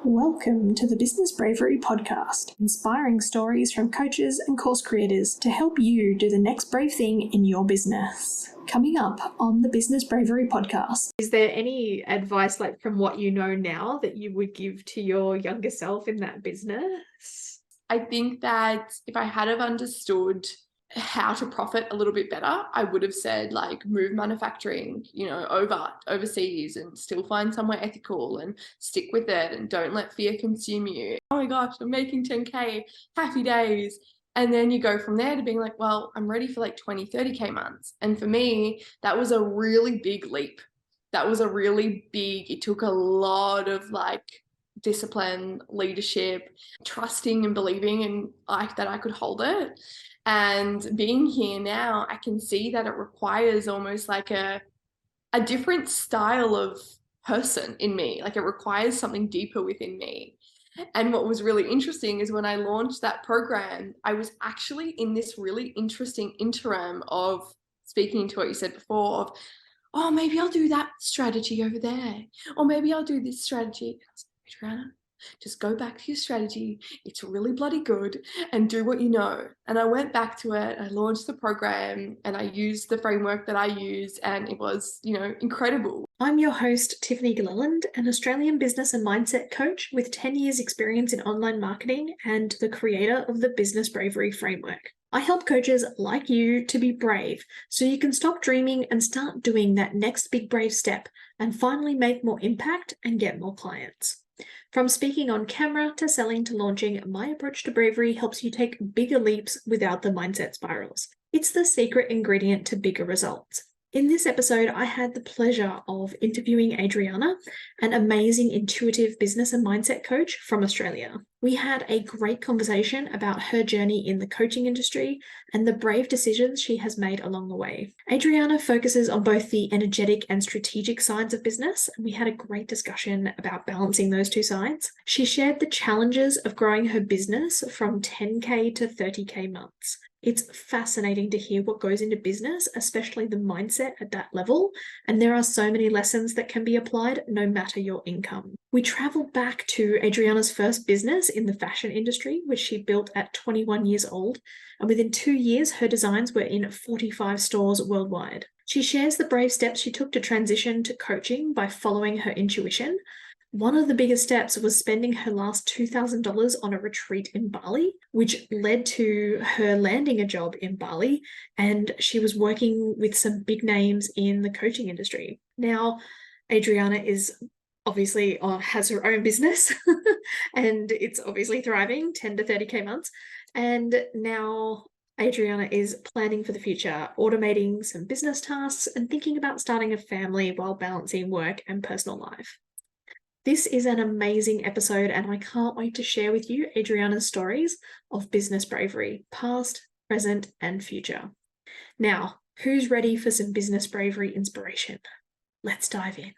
Welcome to the Business Bravery podcast, inspiring stories from coaches and course creators to help you do the next brave thing in your business. Coming up on the Business Bravery podcast. Is there any advice, like from what you know now, that you would give to your younger self in that business? I think that if I had have understood how to profit a little bit better, I would have said move manufacturing, overseas and still find somewhere ethical and stick with it and don't let fear consume you. Oh my gosh, I'm making 10K, happy days. And then you go from there to being like, well, I'm ready for 20, 30K months. And for me, that was a really big leap. It took a lot of discipline, leadership, trusting and believing and that I could hold it. And being here now, I can see that it requires almost a different style of person in me. It requires something deeper within me. And what was really interesting is when I launched that program, I was actually in this really interesting interim of speaking to what you said before of, oh, maybe I'll do that strategy over there. Or maybe I'll do this strategy. Adriana, just go back to your strategy. It's really bloody good and do what you know. And I went back to it. I launched the program and I used the framework that I use and it was, incredible. I'm your host, Tiffany Gilleland, an Australian business and mindset coach with 10 years experience in online marketing and the creator of the Business Bravery framework. I help coaches like you to be brave so you can stop dreaming and start doing that next big brave step and finally make more impact and get more clients. From speaking on camera to selling to launching, my approach to bravery helps you take bigger leaps without the mindset spirals. It's the secret ingredient to bigger results. In this episode, I had the pleasure of interviewing Adriana, an amazing intuitive business and mindset coach from Australia. We had a great conversation about her journey in the coaching industry and the brave decisions she has made along the way. Adriana focuses on both the energetic and strategic sides of business, and we had a great discussion about balancing those two sides. She shared the challenges of growing her business from 10K to 30K months. It's fascinating to hear what goes into business, especially the mindset at that level, and there are so many lessons that can be applied no matter your income. We traveled back to Adriana's first business in the fashion industry, which she built at 21 years old, and within 2 years, her designs were in 45 stores worldwide. She shares the brave steps she took to transition to coaching by following her intuition. One of the biggest steps was spending her last $2,000 on a retreat in Bali, which led to her landing a job in Bali, and she was working with some big names in the coaching industry. Now, Adriana is obviously has her own business and it's obviously thriving, 10 to 30K months. And now Adriana is planning for the future, automating some business tasks and thinking about starting a family while balancing work and personal life. This is an amazing episode and I can't wait to share with you Adriana's stories of business bravery, past, present, and future. Now, who's ready for some business bravery inspiration? Let's dive in.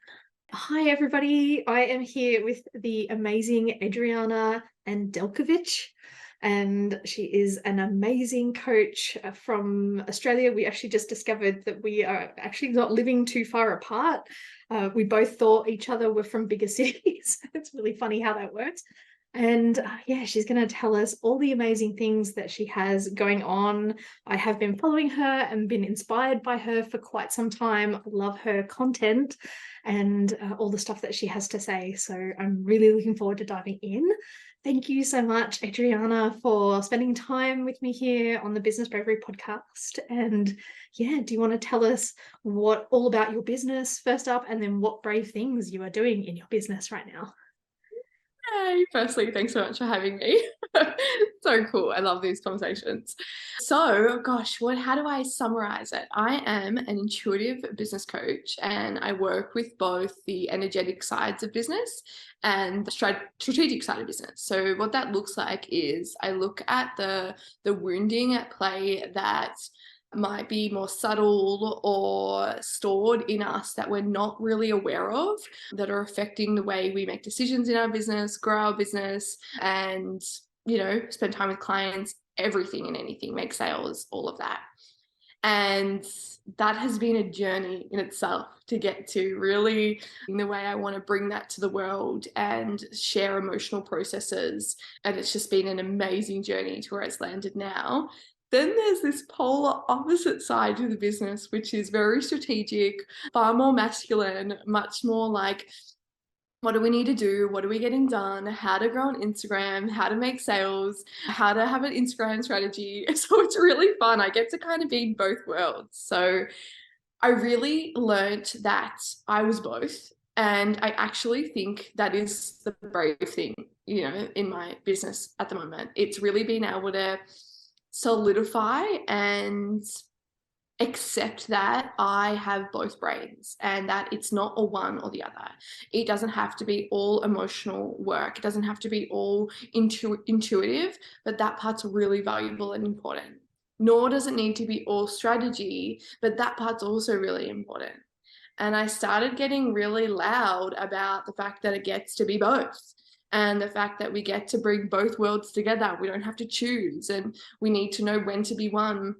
Hi, everybody. I am here with the amazing Adriana Adelkovich, and she is an amazing coach from Australia. We actually just discovered that we are actually not living too far apart. We both thought each other were from bigger cities. It's really funny how that works. And she's going to tell us all the amazing things that she has going on. I have been following her and been inspired by her for quite some time. I love her content and all the stuff that she has to say. So I'm really looking forward to diving in. Thank you so much, Adriana, for spending time with me here on the Business Bravery podcast. And do you want to tell us all about your business first up, and then what brave things you are doing in your business right now? Hey, firstly, thanks so much for having me. So cool. I love these conversations. So, how do I summarize it? I am an intuitive business coach and I work with both the energetic sides of business and the strategic side of business. So what that looks like is I look at the wounding at play that might be more subtle or stored in us that we're not really aware of, that are affecting the way we make decisions in our business, grow our business, and, spend time with clients, everything and anything, make sales, all of that. And that has been a journey in itself to get to really in the way I want to bring that to the world and share emotional processes. And it's just been an amazing journey to where it's landed now. Then there's this polar opposite side to the business, which is very strategic, far more masculine, much more like, what do we need to do? What are we getting done? How to grow on Instagram, how to make sales, how to have an Instagram strategy. So it's really fun. I get to kind of be in both worlds. So I really learnt that I was both. And I actually think that is the brave thing, in my business at the moment. It's really been able to solidify and accept that I have both brains and that it's not a one or the other. It doesn't have to be all emotional work. It doesn't have to be all intuitive, but that part's really valuable and important. Nor does it need to be all strategy, but that part's also really important. And I started getting really loud about the fact that it gets to be both. And the fact that we get to bring both worlds together. We don't have to choose, and we need to know when to be one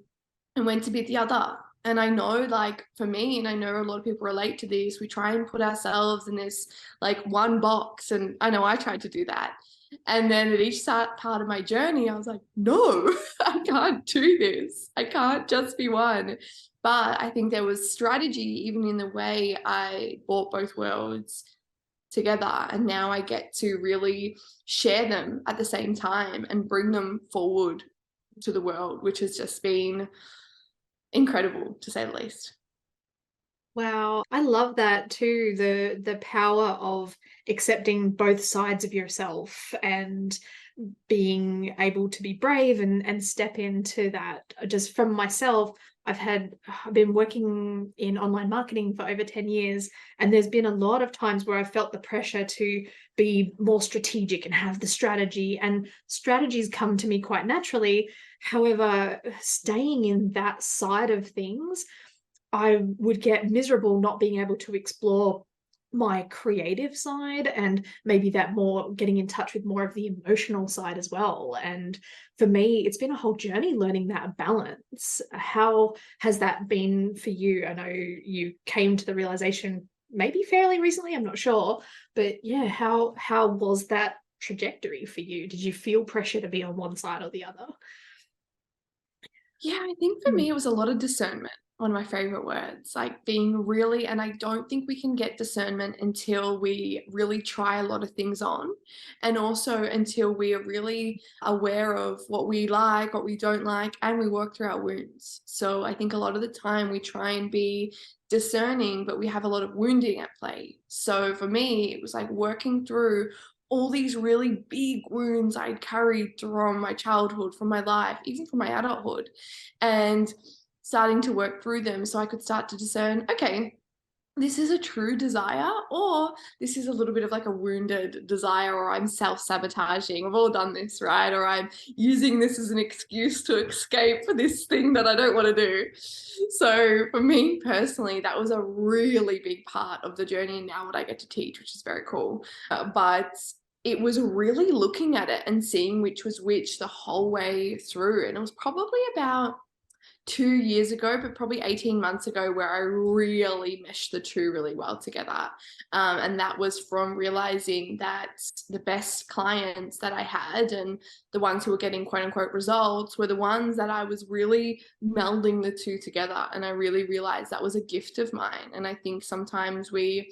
and when to be the other. And I know, like, for me, and I know a lot of people relate to this, we try and put ourselves in this like one box, and I know I tried to do that. And then at each part of my journey, I was like, no, I can't do this. I can't just be one. But I think there was strategy even in the way I brought both worlds together. And now I get to really share them at the same time and bring them forward to the world, which has just been incredible, to say the least. Wow, I love that too, the power of accepting both sides of yourself and being able to be brave and step into that. Just from myself, I've been working in online marketing for over 10 years, and there's been a lot of times where I felt the pressure to be more strategic and have the strategy, and strategies come to me quite naturally. However, staying in that side of things, I would get miserable not being able to explore my creative side, and maybe that more getting in touch with more of the emotional side as well. And for me, it's been a whole journey learning that balance. How has that been for you? I know you came to the realization maybe fairly recently, I'm not sure, but yeah, how was that trajectory for you? Did you feel pressure to be on one side or the other? Yeah, I think for me, it was a lot of discernment. One of my favorite words, like being really, and I don't think we can get discernment until we really try a lot of things on, and also until we are really aware of what we like, what we don't like, and we work through our wounds. So I think a lot of the time we try and be discerning, but we have a lot of wounding at play. So for me, it was like working through all these really big wounds I'd carried from my childhood, from my life, even from my adulthood, and starting to work through them so I could start to discern, okay, this is a true desire, or this is a little bit of like a wounded desire, or I'm self-sabotaging. We've all done this, right? Or I'm using this as an excuse to escape for this thing that I don't want to do. So for me personally, that was a really big part of the journey, and now what I get to teach, which is very cool. But it was really looking at it and seeing which was which the whole way through. And it was probably about 2 years ago, but probably 18 months ago, where I really meshed the two really well together. And that was from realizing that the best clients that I had and the ones who were getting quote unquote results were the ones that I was really melding the two together. And I really realized that was a gift of mine. And I think sometimes we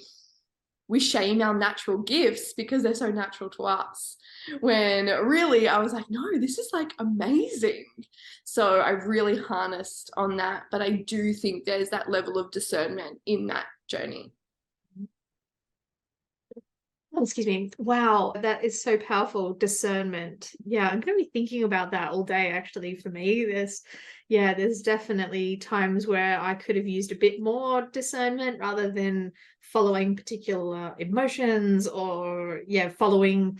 shame our natural gifts because they're so natural to us, when really I was like, no, this is like amazing. So I really harnessed on that, but I do think there's that level of discernment in that journey. Oh, excuse me. Wow, that is so powerful. Discernment. Yeah, I'm going to be thinking about that all day, actually, for me. There's definitely times where I could have used a bit more discernment rather than following particular emotions, or, following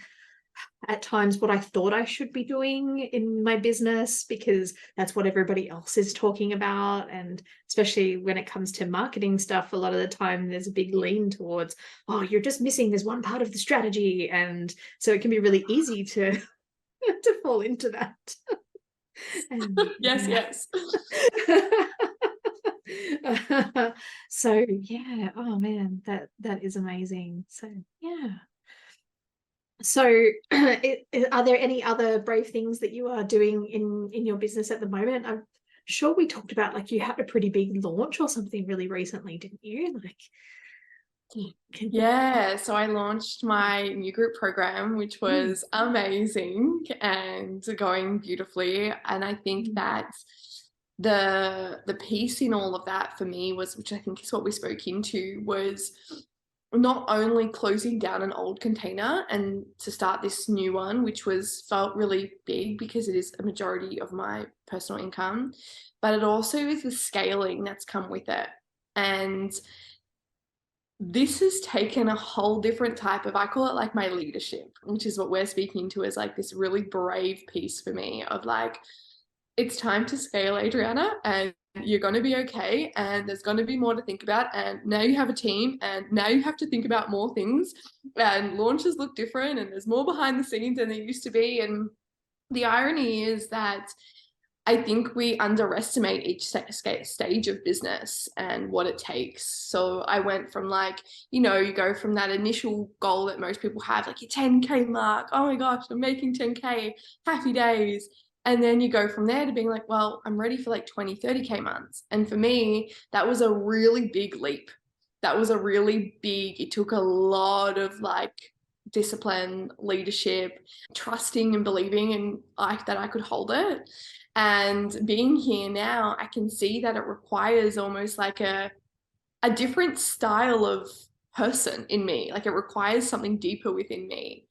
at times what I thought I should be doing in my business because that's what everybody else is talking about. And especially when it comes to marketing stuff, a lot of the time there's a big lean towards, oh, you're just missing this one part of the strategy. And so it can be really easy to to fall into that. And, Yes. So yeah, oh man, that is amazing. So yeah. So are there any other brave things that you are doing in your business at the moment? I'm sure we talked about like you had a pretty big launch or something really recently, didn't you? Like Yeah, so I launched my new group program, which was amazing and going beautifully. And I think that the piece in all of that for me was, which I think is what we spoke into, was not only closing down an old container and to start this new one, which felt really big because it is a majority of my personal income, but it also is the scaling that's come with it. And this has taken a whole different type of, I call it like my leadership, which is what we're speaking to as like this really brave piece for me of like, it's time to scale, Adriana, and you're going to be okay. And there's going to be more to think about. And now you have a team and now you have to think about more things, and launches look different and there's more behind the scenes than there used to be. And the irony is that I think we underestimate each stage of business and what it takes. So I went from like, you go from that initial goal that most people have, like your 10K mark. Oh my gosh, I'm making 10K, happy days. And then you go from there to being like, well, I'm ready for like 20, 30K months. And for me, that was a really big leap. That was a really big, it took a lot of like discipline, leadership, trusting and believing in like that I could hold it. And being here now, I can see that it requires almost like a different style of person in me. Like it requires something deeper within me.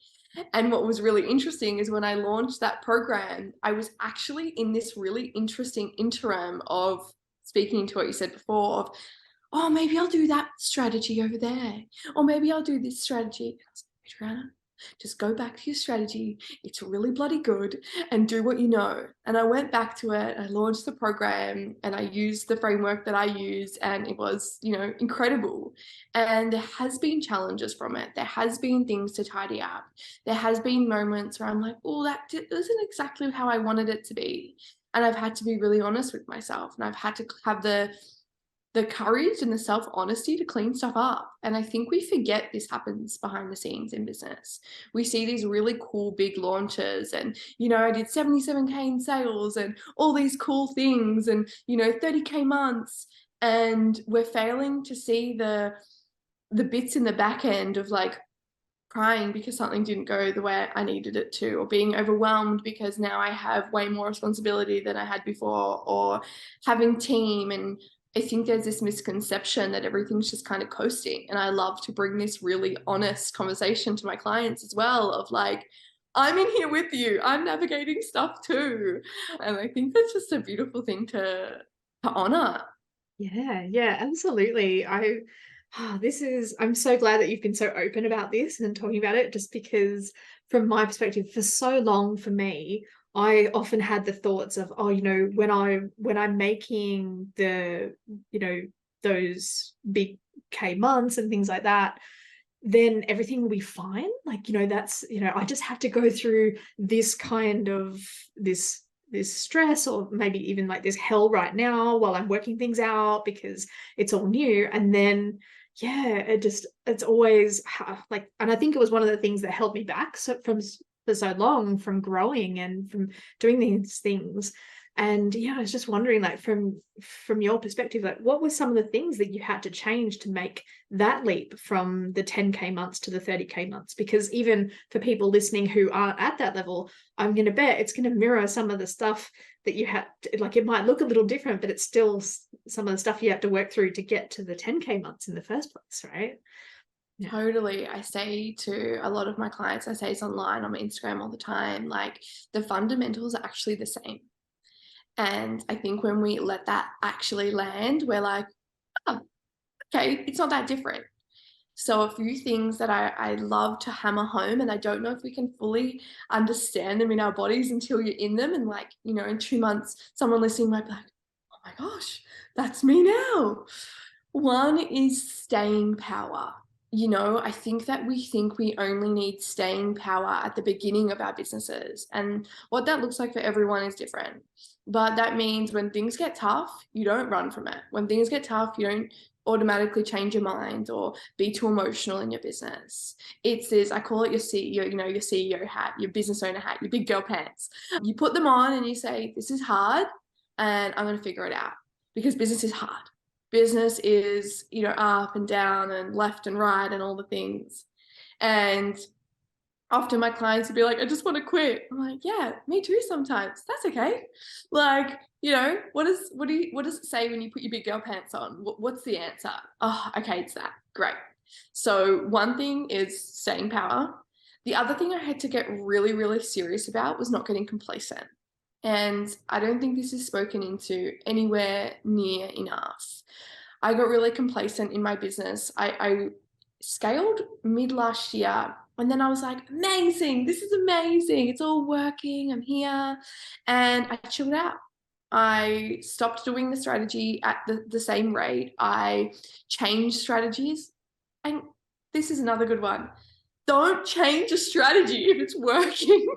And what was really interesting is when I launched that program, I was actually in this really interesting interim of speaking to what you said before of, oh, maybe I'll do that strategy over there. Or maybe I'll do this strategy. Adriana, just go back to your strategy. It's really bloody good, and do what you know. And I went back to it. I launched the program and I used the framework that I use, and it was, incredible. And there has been challenges from it. There has been things to tidy up. There has been moments where I'm like, oh, that isn't exactly how I wanted it to be. And I've had to be really honest with myself, and I've had to have the courage and the self-honesty to clean stuff up. And I think we forget this happens behind the scenes in business. We see these really cool big launches and, I did 77K in sales and all these cool things and, 30K months. And we're failing to see the bits in the back end of like crying because something didn't go the way I needed it to, or being overwhelmed because now I have way more responsibility than I had before, or having team. And I think there's this misconception that everything's just kind of coasting. And I love to bring this really honest conversation to my clients as well of like, I'm in here with you. I'm navigating stuff too. And I think that's just a beautiful thing to honor. Yeah, absolutely. I'm so glad that you've been so open about this and talking about it, just because from my perspective, for so long for me, I often had the thoughts of, oh, when I'm making those big K months and things like that, then everything will be fine. Like, that's, I just have to go through this kind of this stress, or maybe even like this hell right now while I'm working things out because it's all new. And then yeah, it's always like, and I think it was one of the things that held me back for so long from growing and from doing these things. And yeah, I was just wondering, like, from your perspective, like, what were some of the things that you had to change to make that leap from the 10K months to the 30K months? Because even for people listening who aren't at that level, I'm going to bet it's going to mirror some of the stuff that you had to, like, it might look a little different, but it's still some of the stuff you have to work through to get to the 10K months in the first place, right? Yeah. Totally. I say to a lot of my clients, I say it's online on my Instagram all the time, like the fundamentals are actually the same. And I think when we let that actually land, we're like, oh, okay, it's not that different. So a few things that I love to hammer home, and I don't know if we can fully understand them in our bodies until you're in them. And like, in 2 months, someone listening might be like, oh my gosh, that's me now. One is staying power. you know, I think that we think we only need staying power at the beginning of our businesses. And what that looks like for everyone is different. But that means when things get tough, you don't run from it. When things get tough, you don't automatically change your mind or be too emotional in your business. It's this, I call it your CEO, you know, your CEO hat, your business owner hat, your big girl pants. You put them on and you say, this is hard and I'm going to figure it out, because business is hard. Business is, you know, up and down and left and right and all the things. And often my clients would be like, I just want to quit. I'm like, yeah, me too sometimes. That's okay. Like, you know, what does it say when you put your big girl pants on? What's the answer? Oh, okay, it's that. Great. So one thing is staying power. The other thing I had to get really, really serious about was not getting complacent. And I don't think this is spoken into anywhere near enough. I got really complacent in my business. I scaled mid last year, and then I was like, amazing, this is amazing. It's all working. I'm here. And I chilled out. I stopped doing the strategy at the same rate. I changed strategies. And this is another good one. Don't change a strategy if it's working.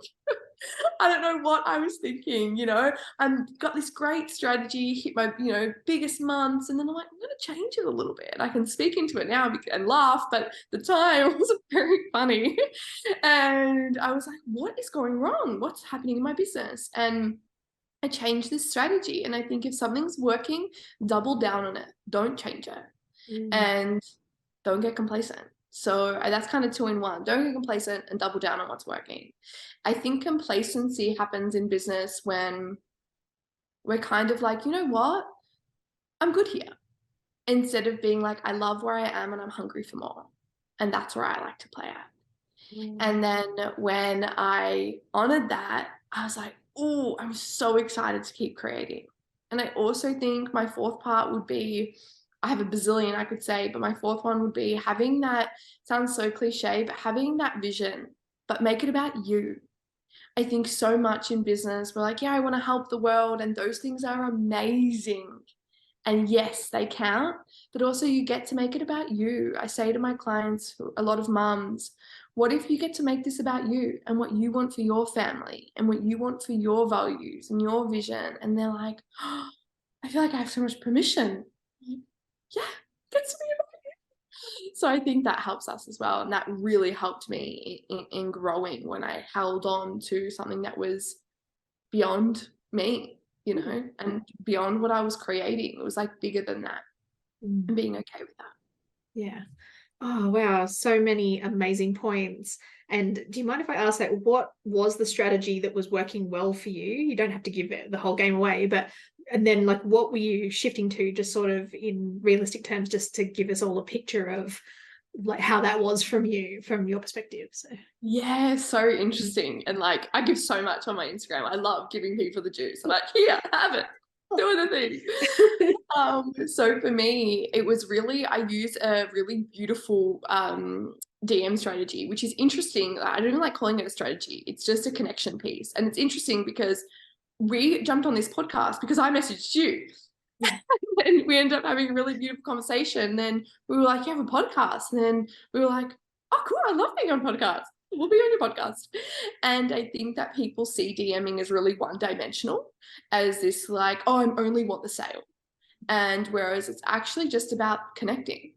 I don't know what I was thinking, you know. I've got this great strategy, hit my, you know, biggest months, and then I'm like, I'm going to change it a little bit. I can speak into it now and laugh, but at the time it was very funny. And I was like, what is going wrong? What's happening in my business? And I changed this strategy. And I think if something's working, double down on it. Don't change it. And don't get complacent. So that's kind of 2 in 1. Don't get complacent and double down on what's working. I think complacency happens in business when we're kind of like, you know what? I'm good here. Instead of being like, I love where I am and I'm hungry for more. And that's where I like to play at. And then when I honored that, I was like, oh, I'm so excited to keep creating. And I also think my 4th part would be, I have a bazillion I could say, but my 4th one would be having that, sounds so cliche, but having that vision, but make it about you. I think so much in business, we're like, yeah, I want to help the world. And those things are amazing. And yes, they count, but also you get to make it about you. I say to my clients, a lot of mums, what if you get to make this about you and what you want for your family and what you want for your values and your vision? And they're like, oh, I feel like I have so much permission. Yeah, gets me about you. So I think that helps us as well. And that really helped me in growing when I held on to something that was beyond me, you know, and beyond what I was creating. It was like bigger than that, and being okay with that. Yeah. Oh, wow. So many amazing points. And do you mind if I ask, like, what was the strategy that was working well for you? You don't have to give it the whole game away, but, and then like, what were you shifting to, just sort of in realistic terms, just to give us all a picture of like how that was from you, from your perspective? So yeah, so interesting. And like, I give so much on my Instagram. I love giving people the juice. I'm like, here, have it. Do the thing. So for me, it was really, I use a really beautiful DM strategy, which is interesting. I don't like calling it a strategy. It's just a connection piece. And it's interesting because we jumped on this podcast because I messaged you. And we ended up having a really beautiful conversation. Then we were like, you have a podcast. And then we were like, oh, cool, I love being on podcasts. We'll be on your podcast. And I think that people see DMing as really one-dimensional, as this like, oh, I only want the sale. And whereas it's actually just about connecting.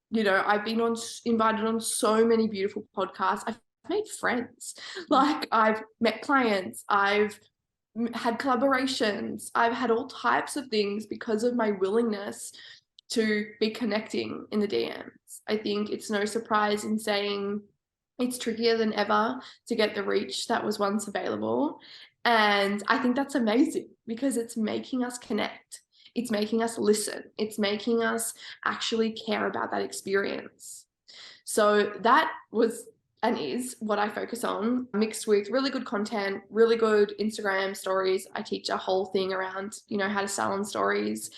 You know, I've been invited on so many beautiful podcasts. I've made friends. Like, I've met clients. I've had collaborations. I've had all types of things because of my willingness to be connecting in the DMs. I think it's no surprise in saying it's trickier than ever to get the reach that was once available. And I think that's amazing because it's making us connect. It's making us listen. It's making us actually care about that experience. So that was and is what I focus on, mixed with really good content, really good Instagram stories. I teach a whole thing around, you know, how to sell on stories.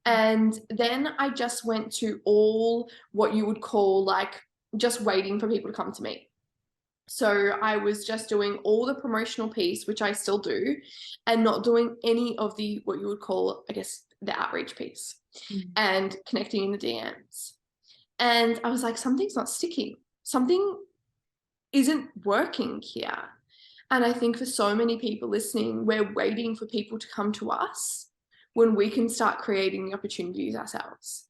And then I just went to all what you would call like just waiting for people to come to me. So I was just doing all the promotional piece, which I still do, and not doing any of the, what you would call, I guess, the outreach piece and connecting in the DMs. And I was like, something's not sticking. Something isn't working here. And I think for so many people listening, we're waiting for people to come to us when we can start creating the opportunities ourselves.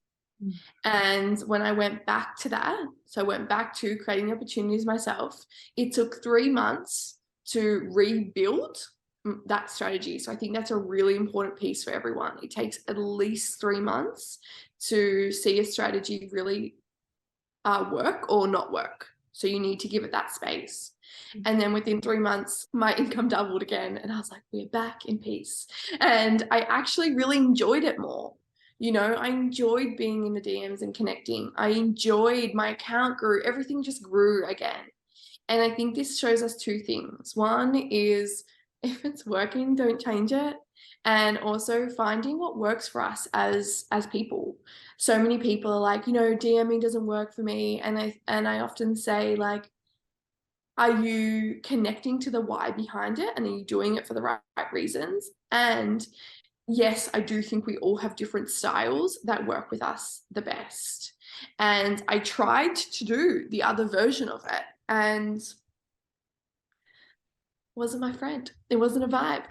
And when I went back to that, so I went back to creating the opportunities myself, it took 3 months to rebuild that strategy. So I think that's a really important piece for everyone. It takes at least 3 months to see a strategy really work or not work. So you need to give it that space. And then within 3 months, my income doubled again. And I was like, we're back in peace. And I actually really enjoyed it more. You know, I enjoyed being in the DMs and connecting. I enjoyed my account grew. Everything just grew again. And I think this shows us 2 things. One is if it's working, don't change it. And also finding what works for us as people. So many people are like, you know, DMing doesn't work for me. And I often say, like, are you connecting to the why behind it? And are you doing it for the right reasons? And yes, I do think we all have different styles that work with us the best. And I tried to do the other version of it and wasn't my friend. It wasn't a vibe.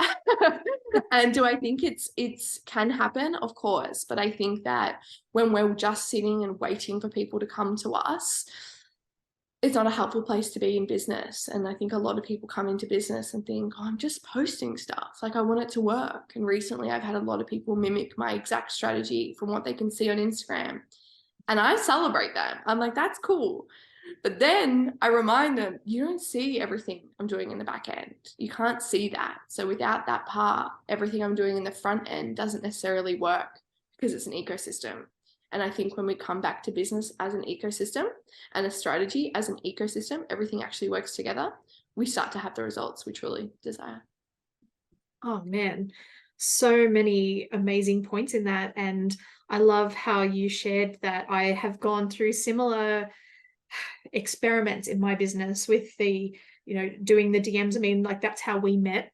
And do I think it's can happen? Of course. But I think that when we're just sitting and waiting for people to come to us, it's not a helpful place to be in business. And I think a lot of people come into business and think, oh, I'm just posting stuff. Like, I want it to work. And recently I've had a lot of people mimic my exact strategy from what they can see on Instagram. And I celebrate them. I'm like, that's cool. But then I remind them, you don't see everything I'm doing in the back end. You can't see that. So without that part, everything I'm doing in the front end doesn't necessarily work because it's an ecosystem. And I think when we come back to business as an ecosystem and a strategy as an ecosystem, everything actually works together. We start to have the results we truly desire. Oh man, so many amazing points in that. And I love how you shared that. I have gone through similar experiments in my business with the, you know, doing the DMs. I mean, like, that's how we met.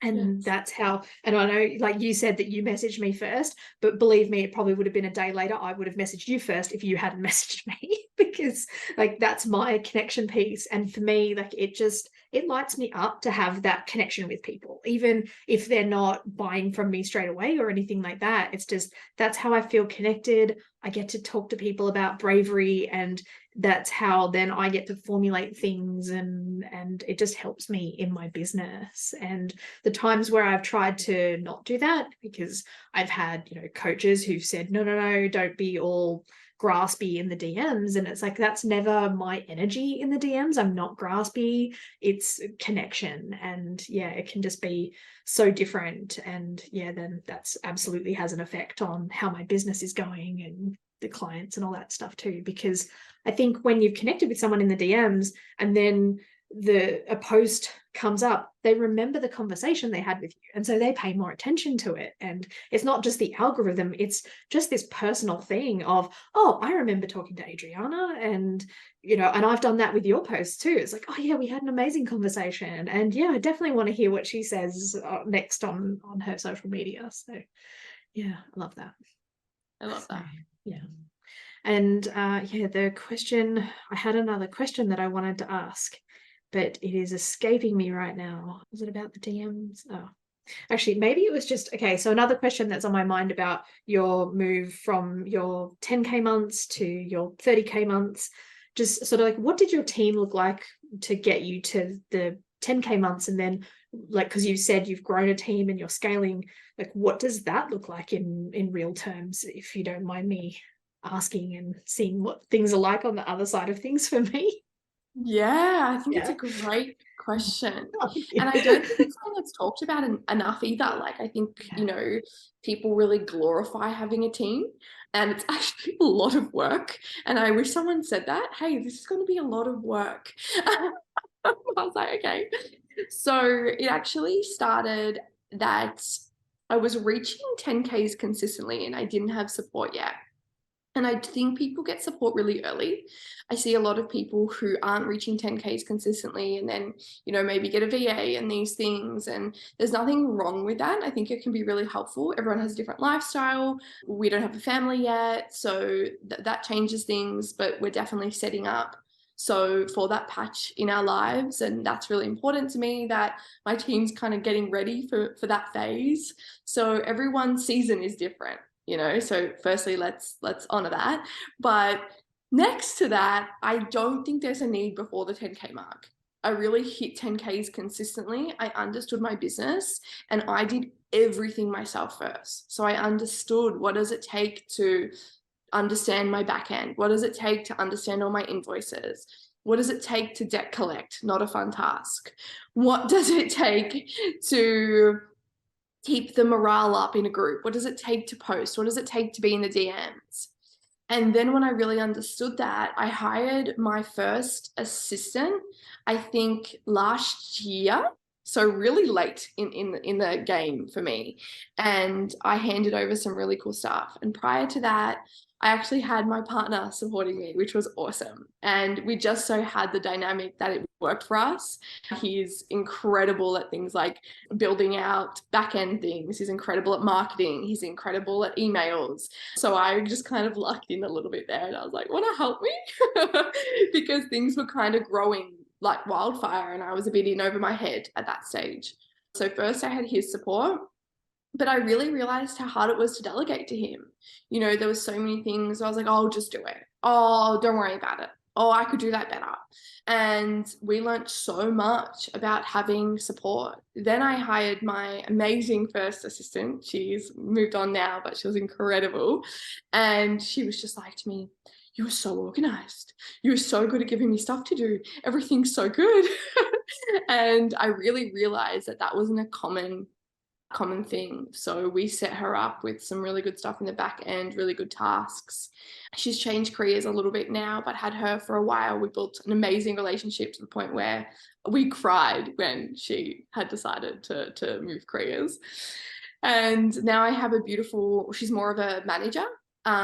And Yes. that's how, and I know, like you said, that you messaged me first, but believe me, it probably would have been a day later. I would have messaged you first if you hadn't messaged me, because like, that's my connection piece. And for me, like, it lights me up to have that connection with people, even if they're not buying from me straight away or anything like that. It's just, that's how I feel connected. I get to talk to people about bravery, and that's how then I get to formulate things, and it just helps me in my business. And the times where I've tried to not do that, because I've had, you know, coaches who've said, no, don't be all graspy in the DMs. And it's like, that's never my energy in the DMs. I'm not graspy. It's connection. And yeah, it can just be so different. And yeah, then that's absolutely has an effect on how my business is going and the clients and all that stuff too. Because I think when you've connected with someone in the DMs and then a post comes up, they remember the conversation they had with you, and so they pay more attention to it. And it's not just the algorithm, it's just this personal thing of, oh, I remember talking to Adriana, and you know, and I've done that with your posts too. It's like, oh yeah, we had an amazing conversation, and yeah, I definitely want to hear what she says next on her social media. So yeah, I love that. I love that. Yeah. And yeah, I had another question that I wanted to ask, but it is escaping me right now. Was it about the DMs? Oh, actually, maybe it was just, okay, so another question that's on my mind about your move from your 10K months to your 30K months, just sort of like, what did your team look like to get you to the 10K months? And then, like, because you said you've grown a team and you're scaling, like, what does that look like in real terms, if you don't mind me asking and seeing what things are like on the other side of things for me? Yeah, I think it's Yeah. a great question. Yeah. And I don't think it's something that's talked about enough either. Like, I think, you know, people really glorify having a team, and it's actually a lot of work. And I wish someone said that, hey, this is going to be a lot of work. I was like, okay. So it actually started that I was reaching 10Ks consistently and I didn't have support yet. And I think people get support really early. I see a lot of people who aren't reaching 10Ks consistently and then, maybe get a VA and these things. And there's nothing wrong with that. I think it can be really helpful. Everyone has a different lifestyle. We don't have a family yet. So that changes things, but we're definitely setting up so for that patch in our lives. And that's really important to me, that my team's kind of getting ready for that phase. So everyone's season is different. So firstly, let's honor that. But next to that, I don't think there's a need before the 10K mark. I really hit 10Ks consistently. I understood my business and I did everything myself first. So I understood, what does it take to understand my back end? What does it take to understand all my invoices? What does it take to debt collect? Not a fun task. What does it take to keep the morale up in a group? What does it take to post? What does it take to be in the DMs? And then when I really understood that, I hired my first assistant, I think last year. So really late in the game for me. And I handed over some really cool stuff. And prior to that, I actually had my partner supporting me, which was awesome. And we just so had the dynamic that it worked for us. He's incredible at things like building out back-end things. He's incredible at marketing. He's incredible at emails. So I just kind of lucked in a little bit there. And I was like, want to help me? Because things were kind of growing like wildfire and I was a bit in over my head at that stage. So first I had his support. But I really realized how hard it was to delegate to him. There was so many things. I was like, oh, just do it. Oh, don't worry about it. Oh, I could do that better. And we learned so much about having support. Then I hired my amazing first assistant. She's moved on now, but she was incredible. And she was just like to me, you were so organized. You were so good at giving me stuff to do. Everything's so good. And I really realized that wasn't a common thing. So we set her up with some really good stuff in the back end, really good tasks. She's changed careers a little bit now, but had her for a while. We built an amazing relationship to the point where we cried when she had decided to move careers. And now I have she's more of a manager.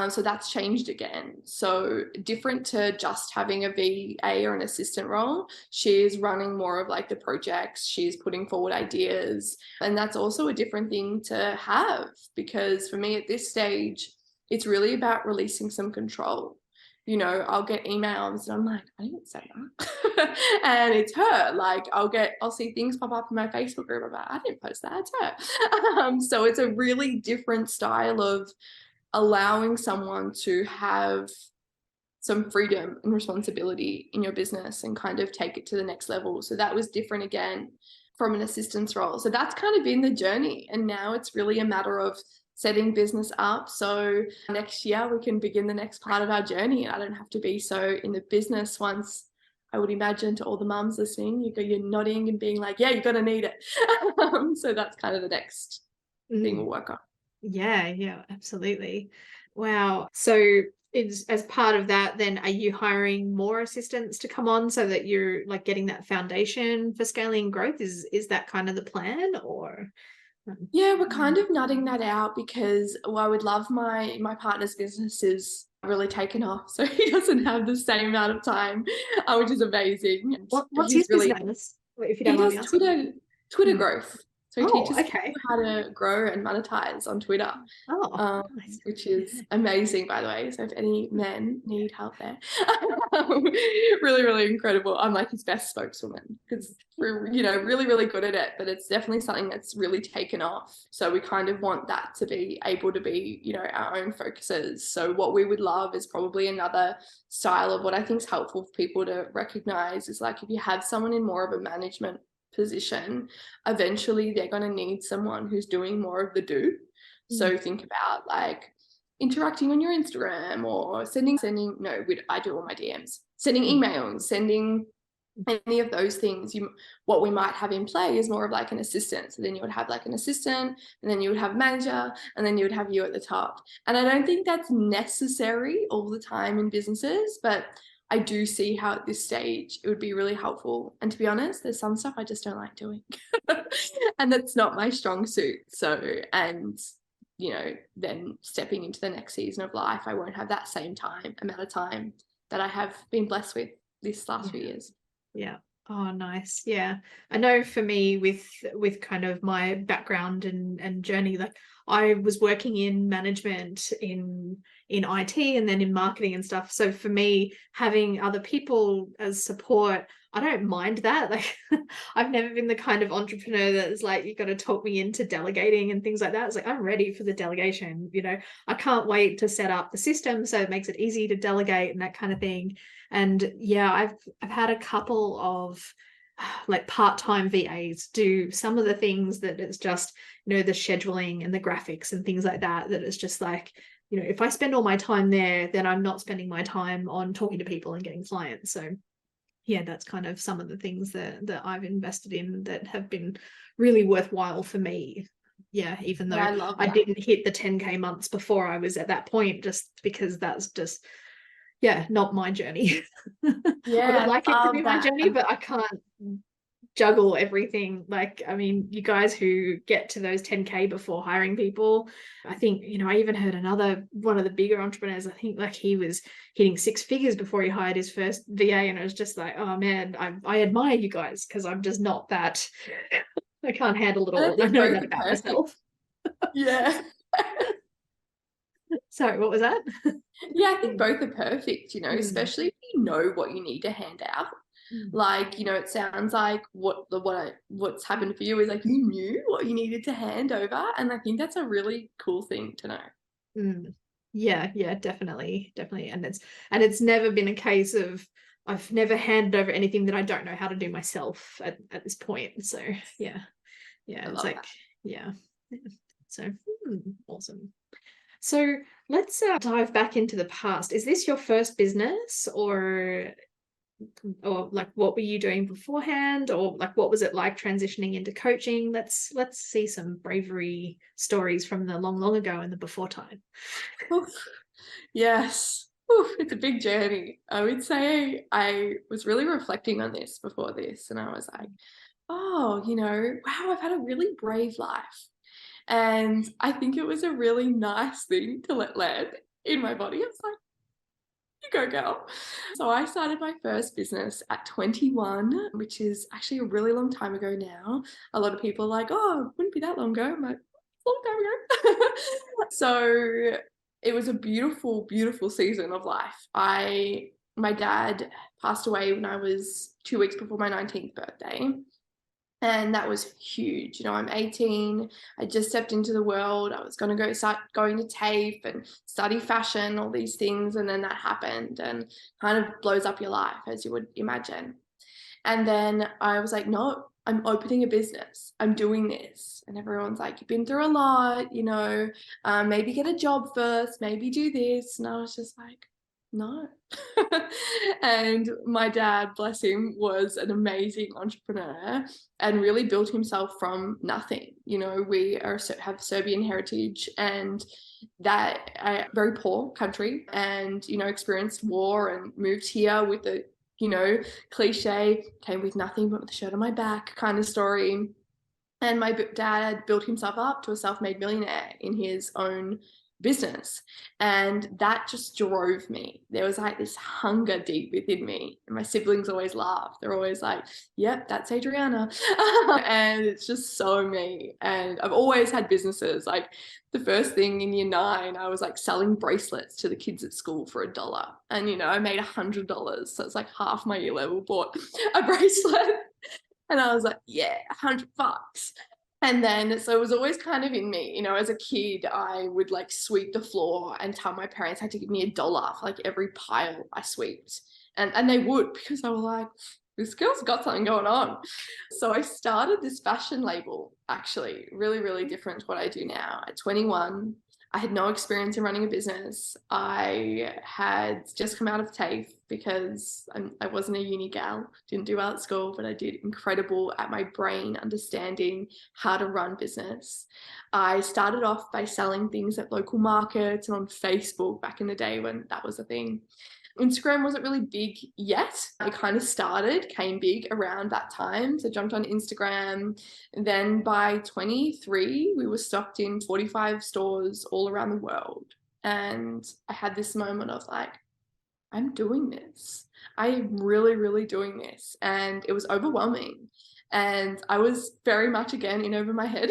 So that's changed again. So different to just having a VA or an assistant role, she's running more of like the projects, she's putting forward ideas. And that's also a different thing to have, because for me at this stage, it's really about releasing some control. I'll get emails and I'm like, I didn't say that. And it's her. Like I'll see things pop up in my Facebook group about, I didn't post that, it's her. So it's a really different style of allowing someone to have some freedom and responsibility in your business and kind of take it to the next level. So that was different again from an assistance role. So that's kind of been the journey. And now it's really a matter of setting business up. So next year we can begin the next part of our journey. And I don't have to be so in the business once. I would imagine to all the mums listening, you're nodding and being like, yeah, you're going to need it. So that's kind of the next thing we'll work on. Yeah, absolutely. Wow. So as part of that, then are you hiring more assistants to come on so that you're like getting that foundation for scaling growth? Is that kind of the plan, or? Yeah, we're kind of nutting that out because I would love my partner's business is really taken off, so he doesn't have the same amount of time, which is amazing. What's his business? If you don't mind me asking. He does Twitter growth. So he teaches people how to grow and monetize on Twitter, nice. Which is amazing, by the way. So if any men need help there, really, really incredible. I'm like his best spokeswoman because we're, really, really good at it, but it's definitely something that's really taken off. So we kind of want that to be able to be, our own focuses. So what we would love is probably another style of what I think is helpful for people to recognize is like if you have someone in more of a management position, eventually they're going to need someone who's doing more of the do. So think about like interacting on your Instagram or sending I do all my DMs, sending emails, sending any of those things. What we might have in play is more of like an assistant. So then you would have like an assistant, and then you would have a manager, and then you would have you at the top. And I don't think that's necessary all the time in businesses, but I do see how at this stage it would be really helpful. And to be honest, there's some stuff I just don't like doing. And that's not my strong suit. So, and you know, then stepping into the next season of life, I won't have that same amount of time that I have been blessed with this last few years. Yeah. Oh, nice. Yeah. I know for me with kind of my background and journey, like I was working in management in IT and then in marketing and stuff. So for me, having other people as support, I don't mind that. Like I've never been the kind of entrepreneur that is like, you got to talk me into delegating and things like that. It's like, I'm ready for the delegation. You know, I can't wait to set up the system so it makes it easy to delegate and that kind of thing. And yeah, I've had a couple of like part-time VAs do some of the things that it's just, you know, the scheduling and the graphics and things like that, that it's just like, you know, if I spend all my time there, then I'm not spending my time on talking to people and getting clients. So yeah, that's kind of some of the things that I've invested in that have been really worthwhile for me. Yeah, even though I didn't hit the 10K months before I was at that point, just because that's just, yeah, not my journey. Yeah, I would like it to be my journey, but I can't juggle everything. Like, I mean, you guys who get to those 10K before hiring people, I think, you know, I even heard one of the bigger entrepreneurs, I think like he was hitting 6 figures before he hired his first VA. And I was just like, oh man, I admire you guys, because I'm just not that, I can't handle it all. And I know that about myself. Yeah. Sorry, what was that? Yeah, I think both are perfect, you know, especially if you know what you need to hand out. Like, you know, it sounds like what's happened for you is like you knew what you needed to hand over, and I think that's a really cool thing to know. Yeah, definitely. And it's never been a case of I've never handed over anything that I don't know how to do myself at this point. So yeah, it's like that. Yeah. So awesome. So let's dive back into the past. Is this your first business, or like what were you doing beforehand, or like what was it like transitioning into coaching? Let's see some bravery stories from the long ago and the before time. Oof. Yes. Oof, it's a big journey. I would say I was really reflecting on this before this, and I was like, oh, you know, wow, I've had a really brave life. And I think it was a really nice thing to let land in my body. I was like, you go, girl. So I started my first business at 21, which is actually a really long time ago now. A lot of people are like, oh, it wouldn't be that long ago. I'm like, it's a long time ago. So it was a beautiful, beautiful season of life. My dad passed away when I was 2 weeks before my 19th birthday. And that was huge. You know, I'm 18. I just stepped into the world. I was going to start going to TAFE and study fashion, all these things. And then that happened and kind of blows up your life, as you would imagine. And then I was like, no, I'm opening a business. I'm doing this. And everyone's like, you've been through a lot, you know, maybe get a job first, maybe do this. And I was just like, no. And my dad, bless him, was an amazing entrepreneur and really built himself from nothing. You know, we have Serbian heritage, and that a very poor country, and, you know, experienced war and moved here with the, you know, cliche, came with nothing but with the shirt on my back kind of story. And my dad built himself up to a self-made millionaire in his own business, and that just drove me. There was like this hunger deep within me, and my siblings always laugh. They're always like, yep, that's Adriana. And it's just so me. And I've always had businesses. Like the first thing in year 9, I was like selling bracelets to the kids at school for $1, and, you know, I made $100, so it's like half my year level bought a bracelet. And I was like, yeah, $100. And then, so it was always kind of in me, you know, as a kid, I would like sweep the floor and tell my parents had to give me $1 for like every pile I swept. And they would, because I was like, this girl's got something going on. So I started this fashion label, actually, really, really different to what I do now. At 21, I had no experience in running a business. I had just come out of TAFE because I wasn't a uni gal, didn't do well at school, but I did incredible at my brain understanding how to run business. I started off by selling things at local markets and on Facebook back in the day when that was a thing. Instagram wasn't really big yet. It kind of came big around that time. So I jumped on Instagram. And then by 23, we were stocked in 45 stores all around the world. And I had this moment of like, I'm doing this. I'm really, really doing this. And it was overwhelming. And I was very much again in over my head.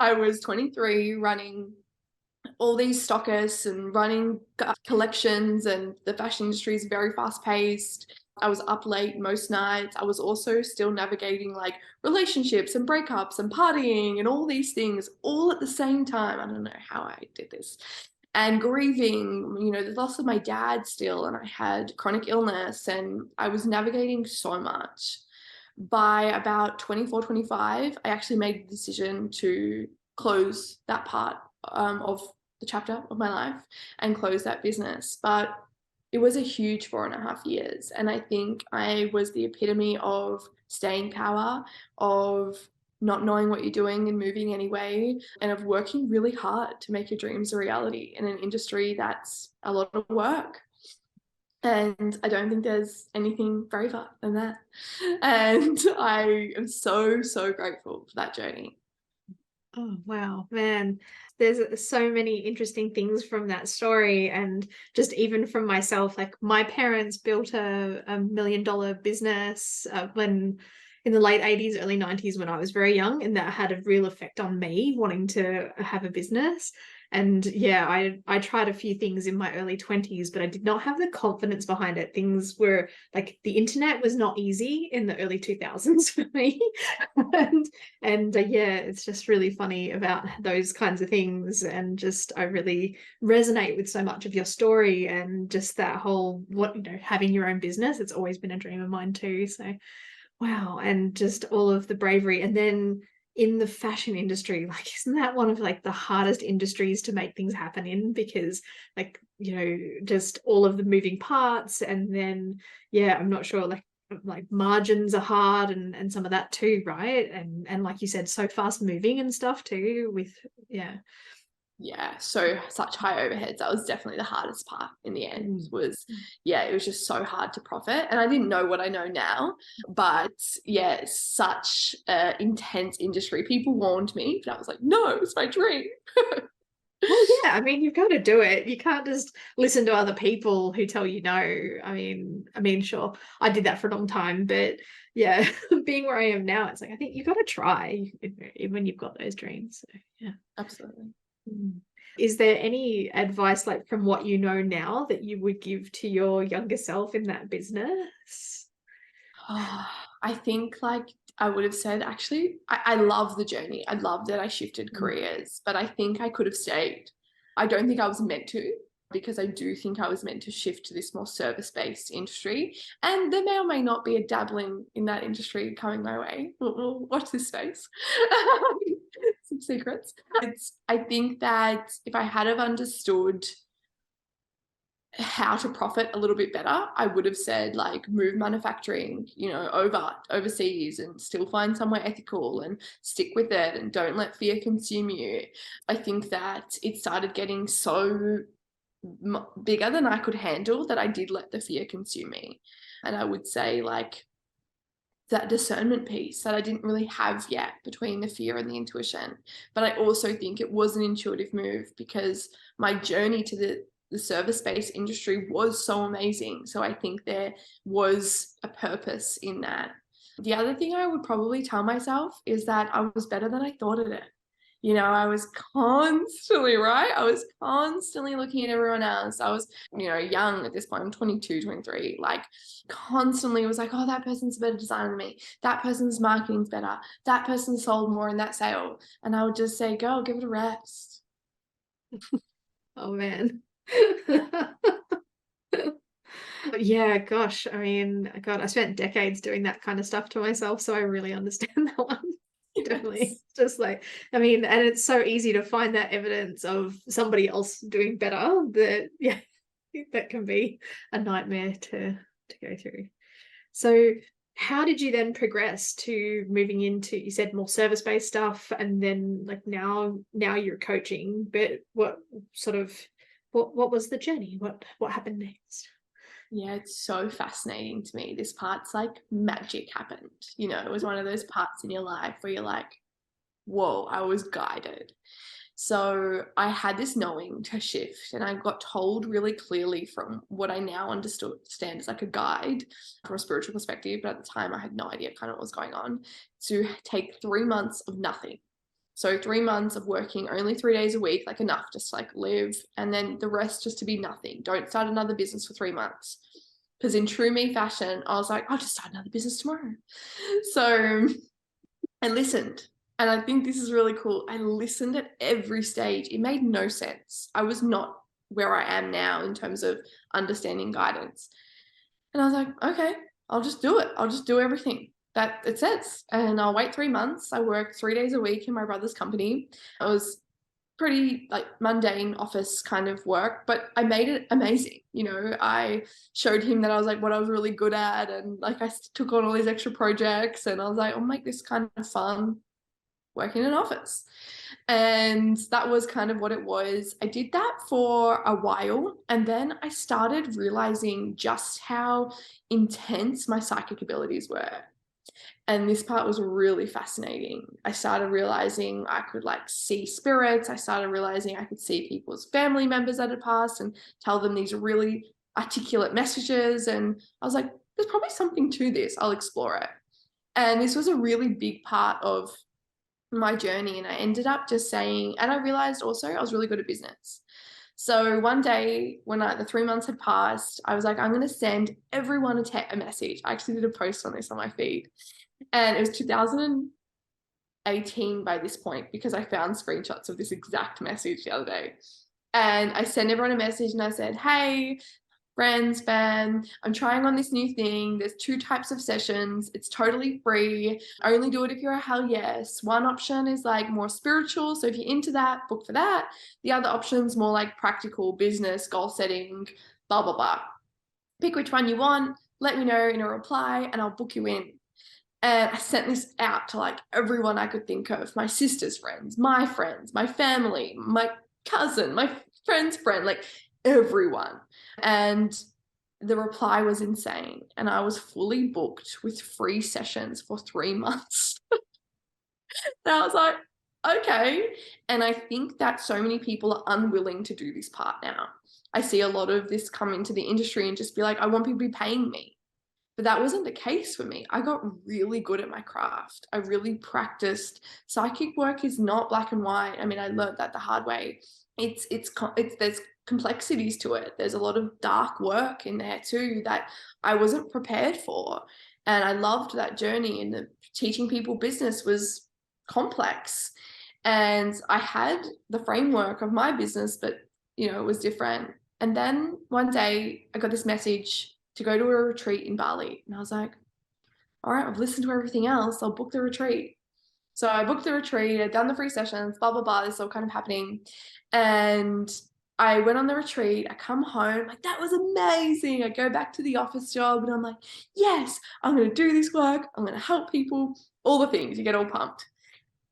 I was 23 running all these stockists and running collections, and the fashion industry is very fast paced. I was up late most nights. I was also still navigating like relationships and breakups and partying and all these things all at the same time. I don't know how I did this. And grieving, the loss of my dad still, and I had chronic illness, and I was navigating so much. By about 24, 25, I actually made the decision to close that part of the chapter of my life and close that business. But it was a huge 4.5 years. And I think I was the epitome of staying power, of not knowing what you're doing and moving anyway, and of working really hard to make your dreams a reality in an industry that's a lot of work. And I don't think there's anything braver than that. And I am so, so grateful for that journey. Oh, wow, man. There's so many interesting things from that story. And just even from myself, like my parents built a $1 million business when in the late 80s, early 90s, when I was very young, and that had a real effect on me wanting to have a business. And yeah, I tried a few things in my early 20s, but I did not have the confidence behind it. Things were like the internet was not easy in the early 2000s for me. and yeah, it's just really funny about those kinds of things. And just I really resonate with so much of your story, and just that whole having your own business. It's always been a dream of mine too. So wow. And just all of the bravery. And then in the fashion industry, like, isn't that one of like the hardest industries to make things happen in? Because like, just all of the moving parts. And then, yeah, I'm not sure, like margins are hard and some of that too, right? And like you said, so fast moving and stuff too with, yeah. Yeah, so such high overheads. That was definitely the hardest part in the end was, yeah, it was just so hard to profit. And I didn't know what I know now, but yeah, such an intense industry. People warned me, but I was like, no, it's my dream. Well, yeah, I mean, you've got to do it. You can't just listen to other people who tell you no. I mean, sure, I did that for a long time, but yeah, being where I am now, it's like, I think you've got to try when you've got those dreams. So, yeah. Absolutely. Is there any advice, like from what you know now, that you would give to your younger self in that business? I think like I would have said, actually, I love the journey. I love that I shifted careers, but I think I could have stayed. I don't think I was meant to, because I do think I was meant to shift to this more service-based industry. And there may or may not be a dabbling in that industry coming my way. We'll watch this space. Some secrets. I think that if I had have understood how to profit a little bit better, I would have said like move manufacturing, overseas, and still find somewhere ethical and stick with it and don't let fear consume you. I think that it started getting so bigger than I could handle that I did let the fear consume me. And I would say like that discernment piece that I didn't really have yet between the fear and the intuition. But I also think it was an intuitive move, because my journey to the service-based industry was so amazing. So I think there was a purpose in that. The other thing I would probably tell myself is that I was better than I thought at it. I was constantly, right? I was constantly looking at everyone else. I was, young at this point. I'm 22, 23, like constantly was like, oh, that person's a better designer than me. That person's marketing's better. That person sold more in that sale. And I would just say, girl, give it a rest. Oh, man. Yeah, gosh. I mean, God, I spent decades doing that kind of stuff to myself, so I really understand that one. Yes. Definitely. Just like, I mean, and it's so easy to find that evidence of somebody else doing better that, yeah, that can be a nightmare to go through. So how did you then progress to moving into, you said more service-based stuff, and then like now you're coaching, but what was the journey? What happened next? Yeah, it's so fascinating to me. This part's like magic happened. You know, it was one of those parts in your life where you're like, whoa, I was guided. So I had this knowing to shift, and I got told really clearly from what I now understand as like a guide from a spiritual perspective, but at the time I had no idea kind of what was going on, to take 3 months of nothing. So 3 months of working only 3 days a week, like enough just to like live, and then the rest just to be nothing. Don't start another business for 3 months. Because in true me fashion, I was like, I'll just start another business tomorrow. So I listened. And I think this is really cool. I listened at every stage. It made no sense. I was not where I am now in terms of understanding guidance. And I was like, okay, I'll just do it. I'll just do everything that it says. And I'll wait 3 months. I worked 3 days a week in my brother's company. It was pretty like mundane office kind of work, but I made it amazing. You know, I showed him that I was like what I was really good at, and like I took on all these extra projects, and I was like, I'll make this kind of fun working in an office. And that was kind of what it was. I did that for a while, and then I started realizing just how intense my psychic abilities were. And this part was really fascinating. I started realizing I could like see spirits. I started realizing I could see people's family members that had passed and tell them these really articulate messages. And I was like, there's probably something to this. I'll explore it. And this was a really big part of my journey. And I ended up just saying, and I realized also I was really good at business. So one day when the 3 months had passed, I was like, I'm going to send everyone a message. I actually did a post on this on my feed. And it was 2018 by this point, because I found screenshots of this exact message the other day. And I sent everyone a message and I said, hey, friends, fam, I'm trying on this new thing. There's 2 types of sessions. It's totally free. Only do it if you're a hell yes. One option is like more spiritual. So if you're into that, book for that. The other option's more like practical business, goal setting, blah, blah, blah. Pick which one you want. Let me know in a reply and I'll book you in. And I sent this out to like everyone I could think of, my sister's friends, my family, my cousin, my friend's friend, like everyone. And the reply was insane. And I was fully booked with free sessions for 3 months. And I was like, okay. And I think that so many people are unwilling to do this part now. I see a lot of this come into the industry and just be like, I want people to be paying me. But that wasn't the case for me. I got really good at my craft. I really practiced. Psychic work is not black and white. I mean, I learned that the hard way. There's complexities to it. There's a lot of dark work in there too that I wasn't prepared for. And I loved that journey, and teaching people business was complex. And I had the framework of my business, but you know, it was different. And then one day I got this message to go to a retreat in Bali. And I was like, all right, I've listened to everything else. I'll book the retreat. So I booked the retreat, I'd done the free sessions, blah, blah, blah. This is all kind of happening. And I went on the retreat. I come home, like, that was amazing. I go back to the office job and I'm like, yes, I'm going to do this work. I'm going to help people, all the things. You get all pumped.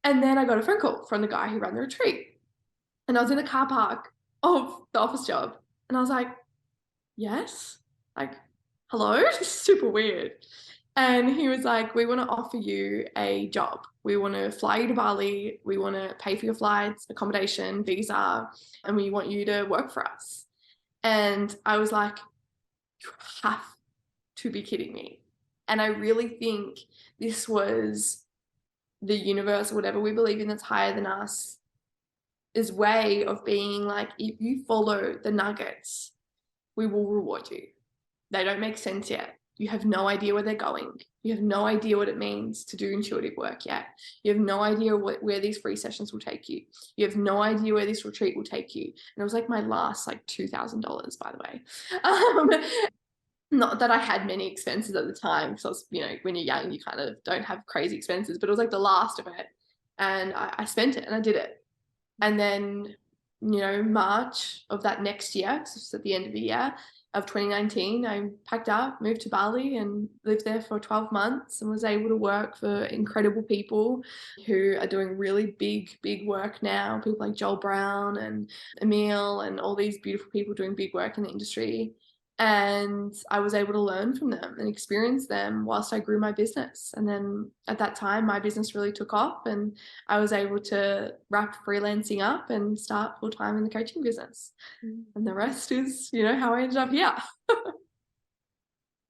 And then I got a phone call from the guy who ran the retreat. And I was in the car park of the office job. And I was like, yes, like, hello, super weird. And he was like, we want to offer you a job. We want to fly you to Bali. We want to pay for your flights, accommodation, visa, and we want you to work for us. And I was like, you have to be kidding me. And I really think this was the universe, whatever we believe in that's higher than us, is way of being like, if you follow the nuggets, we will reward you. They don't make sense yet. You have no idea where they're going. You have no idea what it means to do intuitive work yet. You have no idea where these free sessions will take you. You have no idea where this retreat will take you. And it was like my last like $2,000, by the way. Not that I had many expenses at the time, because I was, you know, when you're young, you kind of don't have crazy expenses, but it was like the last of it. And I spent it and I did it. And then, you know, March of that next year, because it was at the end of the year of 2019, I packed up, moved to Bali and lived there for 12 months and was able to work for incredible people who are doing really big work now. People like Joel Brown and Emil and all these beautiful people doing big work in the industry. And I was able to learn from them and experience them whilst I grew my business. And then at that time, my business really took off, and I was able to wrap freelancing up and start full time in the coaching business. And the rest is, how I ended up here.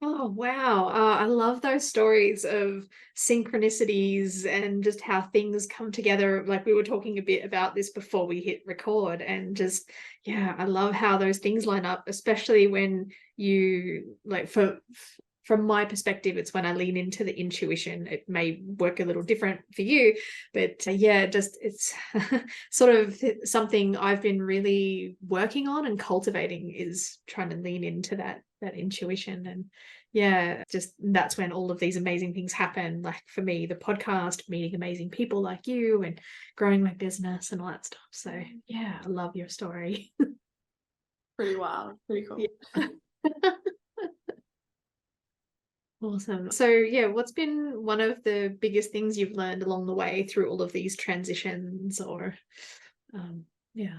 Oh, wow. I love those stories of synchronicities and just how things come together. Like, we were talking a bit about this before we hit record, and just, yeah, I love how those things line up, especially when you, like, from my perspective, it's when I lean into the intuition. It may work a little different for you, but yeah, just it's sort of something I've been really working on and cultivating, is trying to lean into that intuition. And yeah, just that's when all of these amazing things happen. Like for me, the podcast, meeting amazing people like you, and growing my business and all that stuff. So yeah, I love your story. Pretty wild, pretty cool. Yeah. Awesome. So yeah, what's been one of the biggest things you've learned along the way through all of these transitions, or yeah.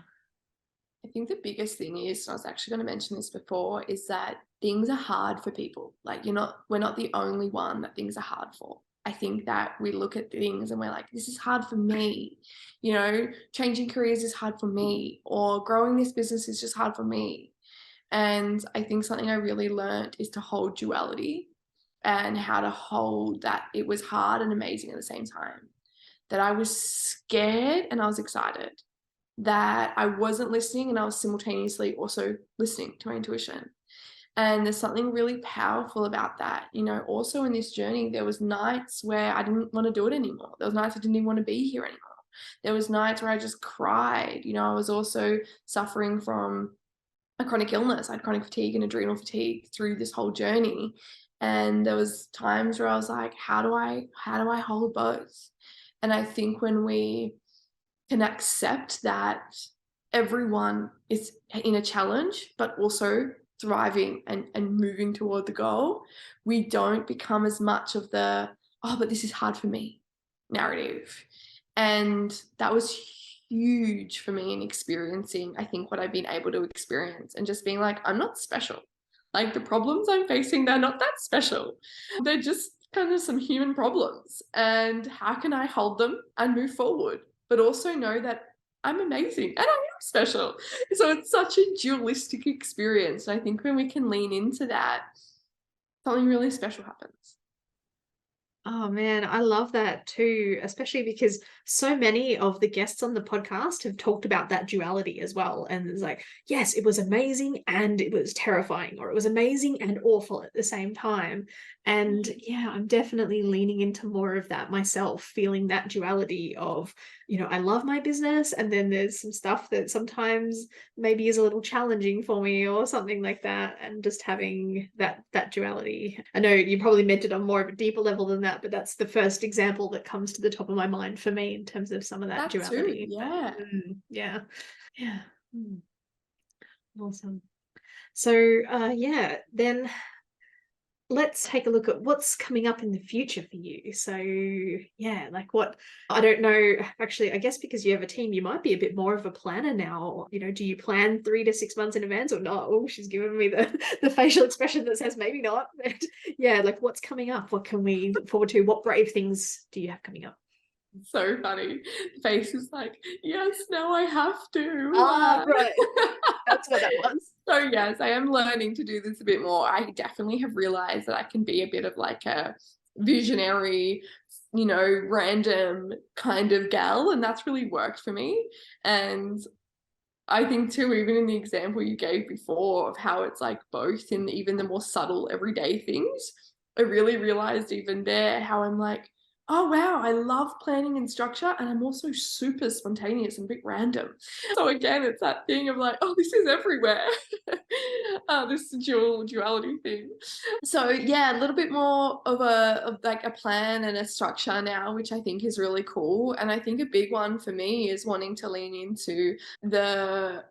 I think the biggest thing is, and I was actually going to mention this before, is that things are hard for people. Like we're not the only one that things are hard for. I think that we look at things and we're like, this is hard for me. Changing careers is hard for me, or growing this business is just hard for me. And I think something I really learned is to hold duality, and how to hold that it was hard and amazing at the same time. That I was scared and I was excited. That I wasn't listening and I was simultaneously also listening to my intuition. And there's something really powerful about that. Also in this journey, there was nights where I didn't want to do it anymore. There was nights I didn't even want to be here anymore. There was nights where I just cried. I was also suffering from a chronic illness. I had chronic fatigue and adrenal fatigue through this whole journey. And there was times where I was like, how do I hold both? And I think when we can accept that everyone is in a challenge, but also thriving and moving toward the goal, we don't become as much of the, oh, but this is hard for me narrative. And that was huge for me in experiencing, I think, what I've been able to experience, and just being like, I'm not special. Like, the problems I'm facing, they're not that special. They're just kind of some human problems. And how can I hold them and move forward, but also know that I'm amazing and I am special? So it's such a dualistic experience. And I think when we can lean into that, something really special happens. Oh man, I love that too, especially because so many of the guests on the podcast have talked about that duality as well. And it's like, yes, it was amazing and it was terrifying, or it was amazing and awful at the same time. And yeah, I'm definitely leaning into more of that myself, feeling that duality of, I love my business, and then there's some stuff that sometimes maybe is a little challenging for me or something like that, and just having that duality. I know you probably meant it on more of a deeper level than that, but that's the first example that comes to the top of my mind for me in terms of some of that duality. Too, yeah. Yeah. Awesome. So yeah, then let's take a look at what's coming up in the future for you. So yeah, like what, I don't know, actually, I guess because you have a team, you might be a bit more of a planner now. Do you plan 3 to 6 months in advance or not? Oh, she's giving me the facial expression that says maybe not. But yeah, like what's coming up? What can we look forward to? What brave things do you have coming up? So funny. Face is like, yes, now I have to. Right. That's what that was. So yes, I am learning to do this a bit more. I definitely have realized that I can be a bit of like a visionary, random kind of gal, and that's really worked for me. And I think too, even in the example you gave before of how it's like both in even the more subtle everyday things, I really realized even there how I'm like, oh wow, I love planning and structure, and I'm also super spontaneous and a bit random. So again, it's that thing of like, oh, this is everywhere. This duality thing. So yeah, a little bit more of a plan and a structure now, which I think is really cool. And I think a big one for me is wanting to lean into the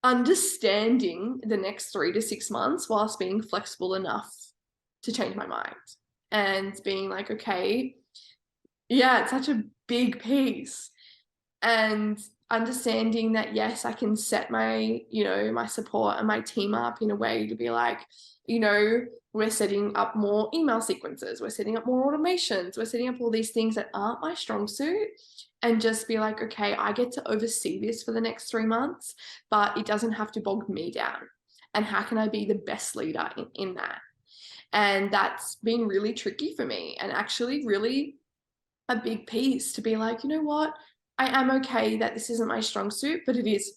understanding the next 3 to 6 months whilst being flexible enough to change my mind. And being like, okay, yeah, it's such a big piece. And understanding that, yes, I can set my, you know, my support and my team up in a way to be like, you know, we're setting up more email sequences, we're setting up more automations, we're setting up all these things that aren't my strong suit, and just be like, okay, I get to oversee this for the next 3 months, but it doesn't have to bog me down. And how can I be the best leader in that? And that's been really tricky for me, and actually really a big piece to be like, you know what, I am okay that this isn't my strong suit, but it is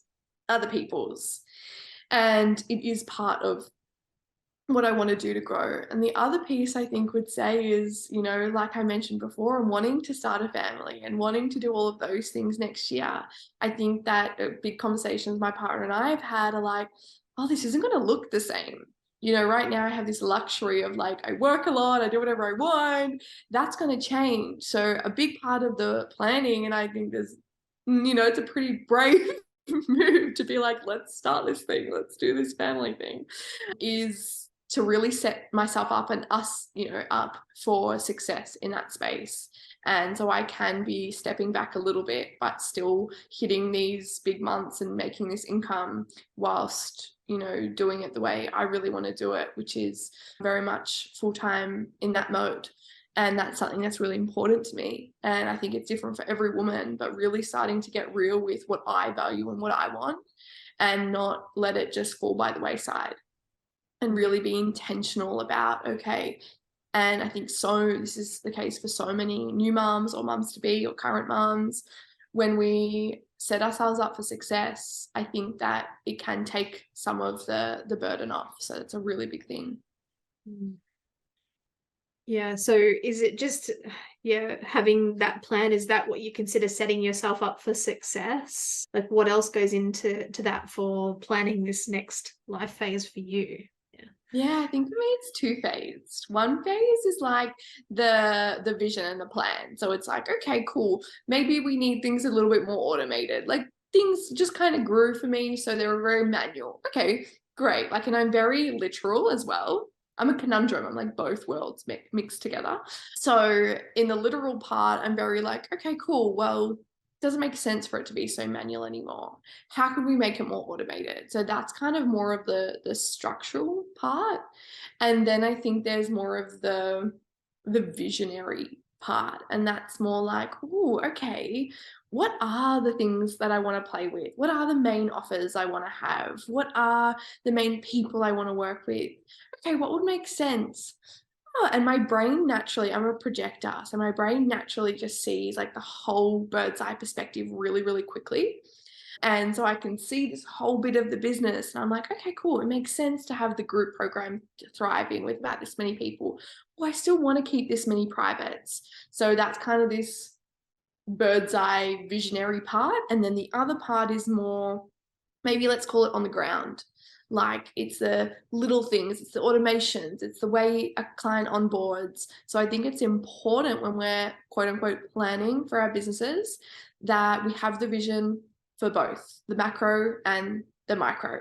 other people's. And it is part of what I want to do to grow. And the other piece I think would say is, you know, like I mentioned before, I'm wanting to start a family and wanting to do all of those things next year. I think that big conversations my partner and I have had are like, oh, this isn't going to look the same. You know, right now I have this luxury of like, I work a lot, I do whatever I want. That's going to change. So a big part of the planning, and I think there's, you know, it's a pretty brave move to be like, let's start this thing, let's do this family thing, is to really set myself up and us, you know, up for success in that space. And so I can be stepping back a little bit, but still hitting these big months and making this income whilst, you know, doing it the way I really want to do it, which is very much full-time in that mode. And that's something that's really important to me. And I think it's different for every woman, but really starting to get real with what I value and what I want, and not let it just fall by the wayside. And really be intentional about, okay, and I think this is the case for so many new mums or mums to be or current mums, when we set ourselves up for success, I think that it can take some of the burden off. So it's a really big thing. Yeah, so is it just, having that plan, is that what you consider setting yourself up for success? Like, what else goes into that for planning this next life phase for you? Yeah, I think for me it's two-phased. One phase is like the vision and the plan. So it's like, okay, cool. Maybe we need things a little bit more automated. Like things just kind of grew for me, so they were very manual. Okay, great. Like, and I'm very literal as well. I'm a conundrum. I'm like both worlds mixed together. So in the literal part, I'm very like, okay, cool. Well, doesn't make sense for it to be so manual anymore. How can we make it more automated? So that's kind of more of the structural part. And then I think there's more of the visionary part. And that's more like, oh, okay, what are the things that I want to play with? What are the main offers I want to have? What are the main people I want to work with? Okay, what would make sense? Oh, and my brain naturally, I'm a projector, so my brain naturally just sees like the whole bird's eye perspective really, really quickly. And so I can see this whole bit of the business, and I'm like, okay, cool. It makes sense to have the group program thriving with about this many people. Well, I still want to keep this many privates. So that's kind of this bird's eye visionary part. And then the other part is more, maybe let's call it on the ground. Like it's the little things, it's the automations, it's the way a client onboards. So I think it's important when we're quote unquote planning for our businesses that we have the vision for both the macro and the micro.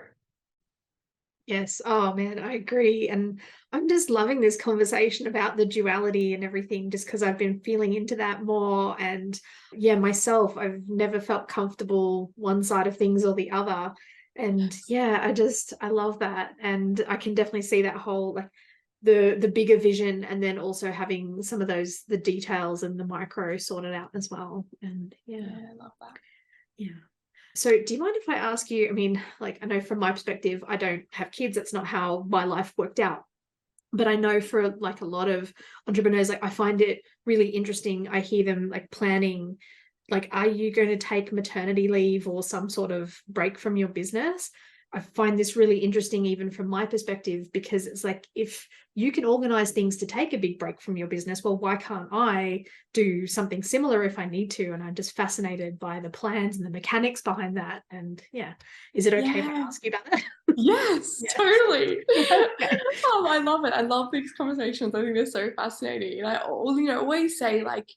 Yes. Oh man, I agree. And I'm just loving this conversation about the duality and everything, just because I've been feeling into that more. And yeah, myself, I've never felt comfortable one side of things or the other. And yeah, I love that. And I can definitely see that whole like the bigger vision, and then also having some of the details and the micro sorted out as well. And yeah, I love that. Yeah. So do you mind if I ask you, I mean, like I know from my perspective, I don't have kids. That's not how my life worked out. But I know for like a lot of entrepreneurs, like I find it really interesting. I hear them like planning, like, are you going to take maternity leave or some sort of break from your business? I find this really interesting, even from my perspective, because it's like, if you can organize things to take a big break from your business, well, why can't I do something similar if I need to? And I'm just fascinated by the plans and the mechanics behind that. And yeah, is it okay if I ask you about that? Yes, Yeah. totally. Okay. Oh, I love it. I love these conversations. I think they're so fascinating. And I always say, like,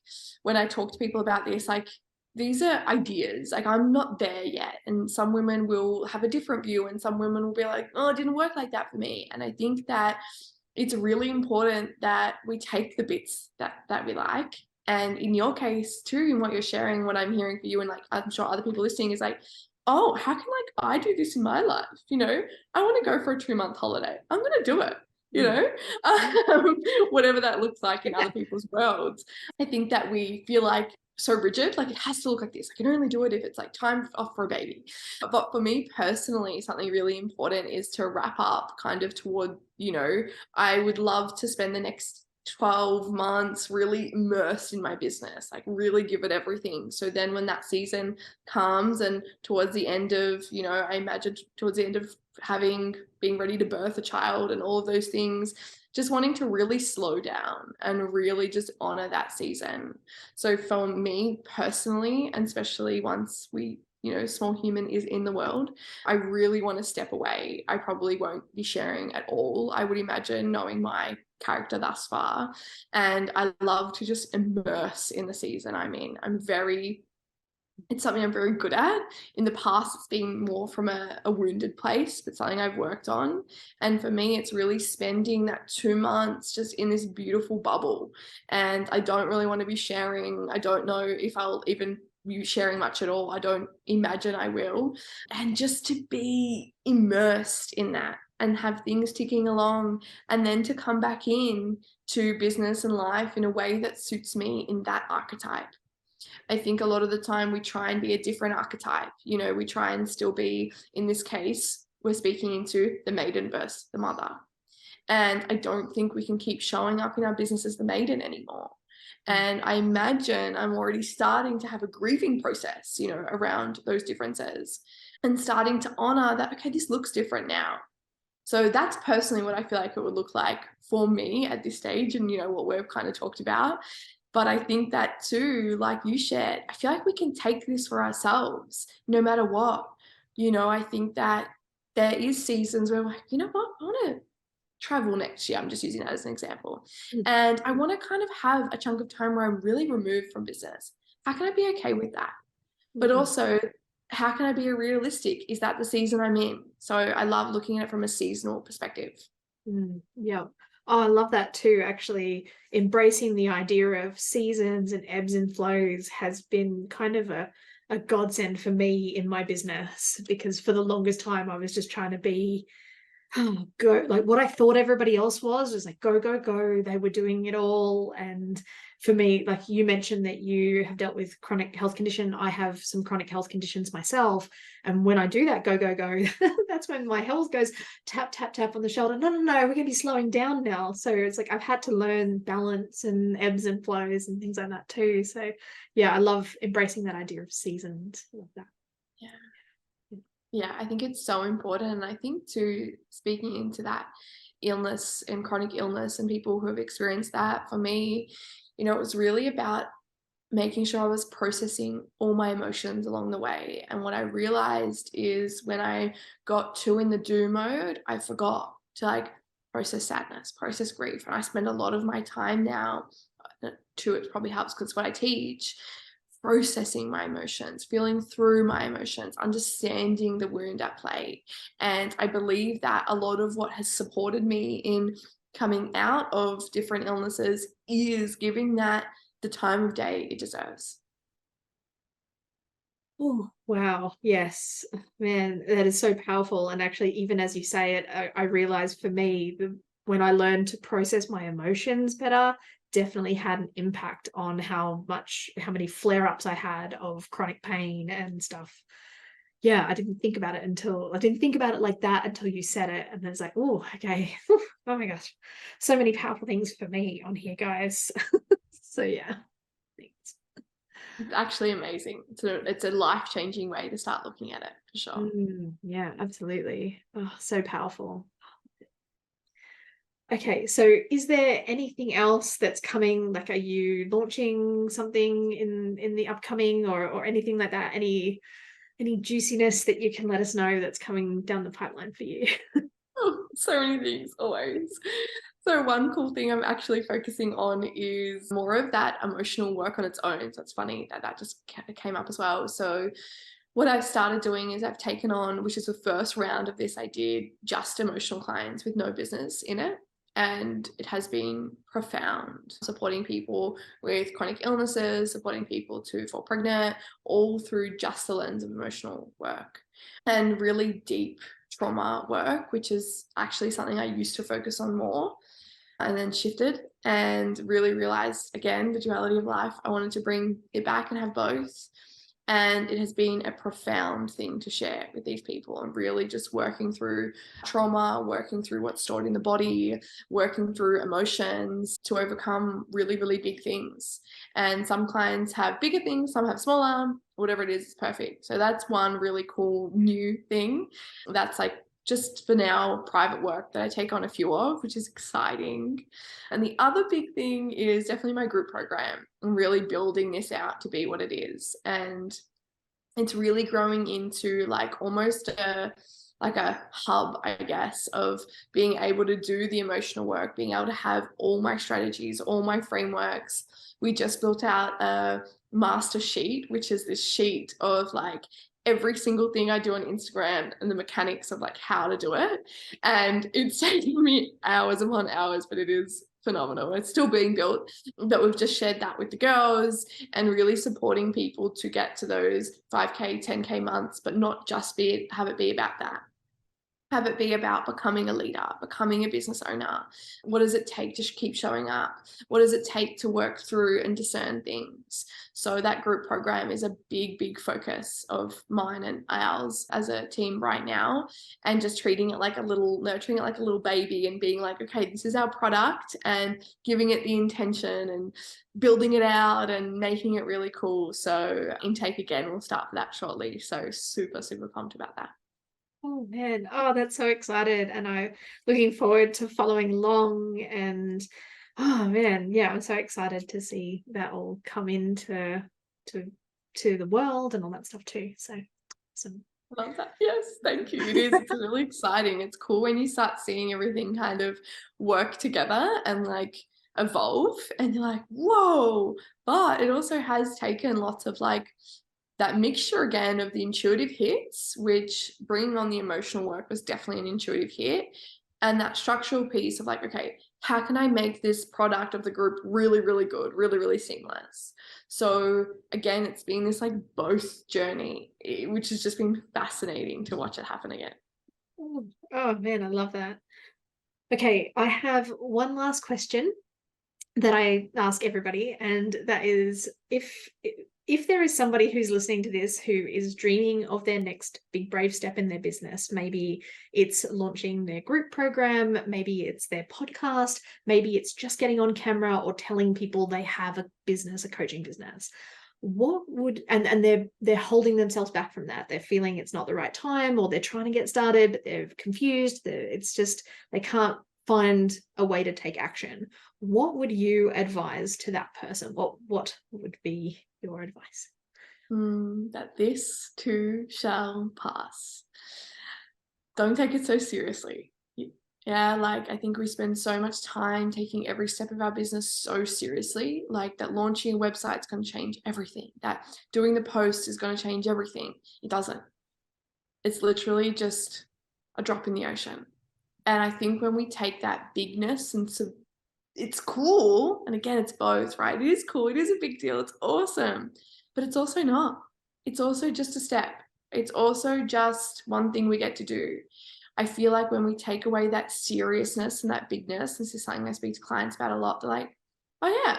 when I talk to people about this, like, these are ideas. Like, I'm not there yet. And some women will have a different view, and some women will be like, oh, it didn't work like that for me. And I think that it's really important that we take the bits that we like And in your case too, in what you're sharing, what I'm hearing for you, and like I'm sure other people listening, is like, oh, how can like I do this in my life? You know, I want to go for a 2-month holiday. I'm going to do it. You know, whatever that looks like in other people's worlds. I think that we feel like so rigid, like it has to look like this. I can only do it if it's like time off for a baby. But for me personally, something really important is to wrap up kind of toward, you know, I would love to spend the next 12 months really immersed in my business, like really give it everything. So then when that season comes and towards the end of, you know, I imagine towards the end of being ready to birth a child and all of those things, just wanting to really slow down and really just honor that season. So for me personally, and especially once we, you know, small human is in the world, I really want to step away. I probably won't be sharing at all, I would imagine, knowing my character thus far. And I love to just immerse in the season I'm in. It's something I'm very good at. In the past, it's been more from a wounded place, but something I've worked on. And for me, it's really spending that 2 months just in this beautiful bubble. And I don't really want to be sharing. I don't know if I'll even be sharing much at all. I don't imagine I will. And just to be immersed in that and have things ticking along, and then to come back in to business and life in a way that suits me in that archetype. I think a lot of the time we try and be a different archetype. You know, we try and still be, in this case, we're speaking into the maiden versus the mother. And I don't think we can keep showing up in our business as the maiden anymore. And I imagine I'm already starting to have a grieving process, you know, around those differences and starting to honor that, okay, this looks different now. So that's personally what I feel like it would look like for me at this stage, and, you know, what we've kind of talked about. But I think that too, like you shared, I feel like we can take this for ourselves no matter what. You know, I think that there is seasons where we're like, you know what, I want to travel next year. I'm just using that as an example. And I want to kind of have a chunk of time where I'm really removed from business. How can I be okay with that? But also, how can I be realistic? Is that the season I'm in? So I love looking at it from a seasonal perspective. Yeah. Oh, I love that too. Actually, embracing the idea of seasons and ebbs and flows has been kind of a godsend for me in my business, because for the longest time I was just trying to be go, like what I thought everybody else was like go, go, go. They were doing it all. And for me, like you mentioned that you have dealt with chronic health condition. I have some chronic health conditions myself. And when I do that go, go, go, that's when my health goes tap, tap, tap on the shoulder. No, we're going to be slowing down now. So it's like I've had to learn balance and ebbs and flows and things like that too. So yeah, I love embracing that idea of seasons. I love that. Yeah, I think it's so important. And I think too, speaking into that illness and chronic illness and people who have experienced that, for me, you know, it was really about making sure I was processing all my emotions along the way. And what I realized is when I got too in the do mode, I forgot to like process sadness, process grief. And I spend a lot of my time now, too, it probably helps because what I teach, processing my emotions, feeling through my emotions, understanding the wound at play. And I believe that a lot of what has supported me in coming out of different illnesses is giving that the time of day it deserves. Oh, wow. Yes, man, that is so powerful. And actually, even as you say it, I realized for me, when I learned to process my emotions better, definitely had an impact on how many flare-ups I had of chronic pain and stuff. Yeah, I didn't think about it like that until you said it. And it's like, oh, okay. Oh my gosh. So many powerful things for me on here, guys. So yeah. Thanks. It's actually amazing. It's a life-changing way to start looking at it, for sure. Yeah, absolutely. Oh, so powerful. Okay, so is there anything else that's coming? Like, are you launching something in the upcoming or anything like that? Any juiciness that you can let us know that's coming down the pipeline for you? Oh, so many things, always. So one cool thing I'm actually focusing on is more of that emotional work on its own. So it's funny that that just came up as well. So what I've started doing is I've taken on, which is the first round of this, I did just emotional clients with no business in it. and it has been profound, supporting people with chronic illnesses, supporting people to fall pregnant, all through just the lens of emotional work and really deep trauma work, which is actually something I used to focus on more and then shifted and really realized, again, the duality of life. I wanted to bring it back and have both. And it has been a profound thing to share with these people, and really just working through trauma, working through what's stored in the body, working through emotions to overcome really, really big things. And some clients have bigger things, some have smaller, whatever it is perfect. So that's one really cool new thing. That's like just for now private work that I take on a few of, which is exciting. And the other big thing is definitely my group program and really building this out to be what it is. And it's really growing into like almost a hub, I guess, of being able to do the emotional work, being able to have all my strategies, all my frameworks. We just built out a master sheet, which is this sheet of like every single thing I do on Instagram and the mechanics of like how to do it. And it's taking me hours upon hours, but it is phenomenal. It's still being built, but we've just shared that with the girls and really supporting people to get to those 5K, 10K months, but not just have it be about that. Have it be about becoming a leader, becoming a business owner. What does it take to keep showing up? What does it take to work through and discern things? So that group program is a big, big focus of mine and ours as a team right now, and just treating it like nurturing it like a little baby and being like, okay, this is our product, and giving it the intention and building it out and making it really cool. So intake again, we'll start for that shortly. So super, super pumped about that. Oh man, oh, that's so excited. And I'm looking forward to following along. And oh man, yeah, I'm so excited to see that all come into the world and all that stuff too. So awesome. Love that. Yes, thank you. It is. It's really exciting. It's cool when you start seeing everything kind of work together and like evolve, and you're like, whoa. But it also has taken lots of like that mixture again of the intuitive hits, which bringing on the emotional work was definitely an intuitive hit, and that structural piece of like, okay, how can I make this product of the group really, really good, really, really seamless? So again, it's been this like both journey, which has just been fascinating to watch it happen again. Oh man, I love that. Okay, I have one last question that I ask everybody, and that is, if there is somebody who's listening to this who is dreaming of their next big brave step in their business, maybe it's launching their group program, maybe it's their podcast, maybe it's just getting on camera or telling people they have a business, a coaching business, what would, and they're holding themselves back from that. They're feeling it's not the right time, or they're trying to get started, but they're confused. It's just, they can't find a way to take action. What would you advise to that person? What would be your advice? That this too shall pass. Don't take it so seriously. Yeah, like I think we spend so much time taking every step of our business so seriously, like that launching a website is going to change everything, that doing the post is going to change everything. It doesn't. It's literally just a drop in the ocean. And I think when we take that bigness and so it's cool, and again, it's both, right? It is cool. It is a big deal. It's awesome, but it's also not. It's also just a step. It's also just one thing we get to do. I feel like when we take away that seriousness and that bigness, this is something I speak to clients about a lot. They're like, oh yeah,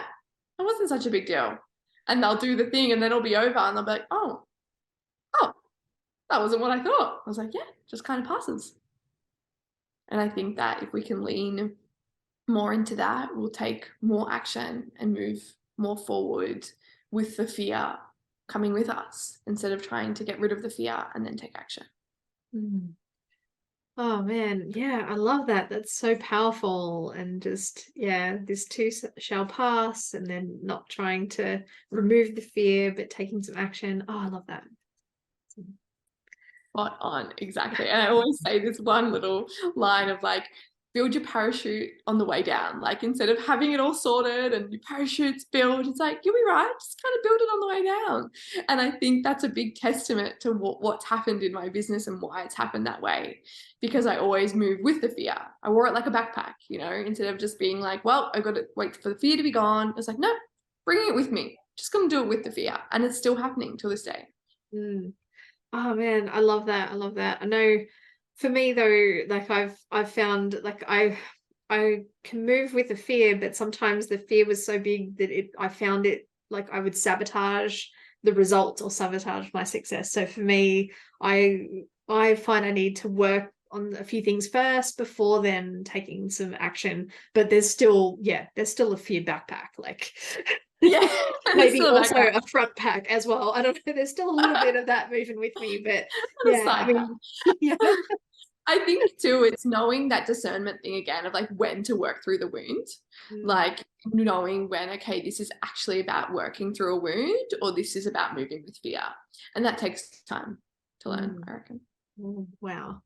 that wasn't such a big deal. And they'll do the thing and then it'll be over and they'll be like, oh, that wasn't what I thought. I was like, yeah, just kind of passes. And I think that if we can lean more into that, we'll take more action and move more forward with the fear coming with us instead of trying to get rid of the fear and then take action. Oh man, yeah, I love that. That's so powerful. And just, yeah, this too shall pass, and then not trying to remove the fear, but taking some action. Oh, I love that. Spot on, exactly. And I always say this one little line of like, build your parachute on the way down. Like instead of having it all sorted and your parachute's built, it's like, you'll be right, just kind of build it on the way down. And I think that's a big testament to what's happened in my business and why it's happened that way, because I always move with the fear. I wore it like a backpack, you know, instead of just being like, well, I've got to wait for the fear to be gone. It's like, no, bringing it with me, just gonna do it with the fear. And it's still happening till this day. Oh man, I love that. I love that. I know for me though, like I've found like I can move with the fear, but sometimes the fear was so big that I found it like I would sabotage the results or sabotage my success. So for me, I find I need to work on a few things first before then taking some action. But there's still a fear backpack. Like Yeah, maybe also a front pack as well. I don't know. There's still a little bit of that moving with me, but yeah, I mean, yeah. I think too, it's knowing that discernment thing again of like when to work through the wound, like knowing when, okay, this is actually about working through a wound or this is about moving with fear. And that takes time to learn, I reckon. Wow.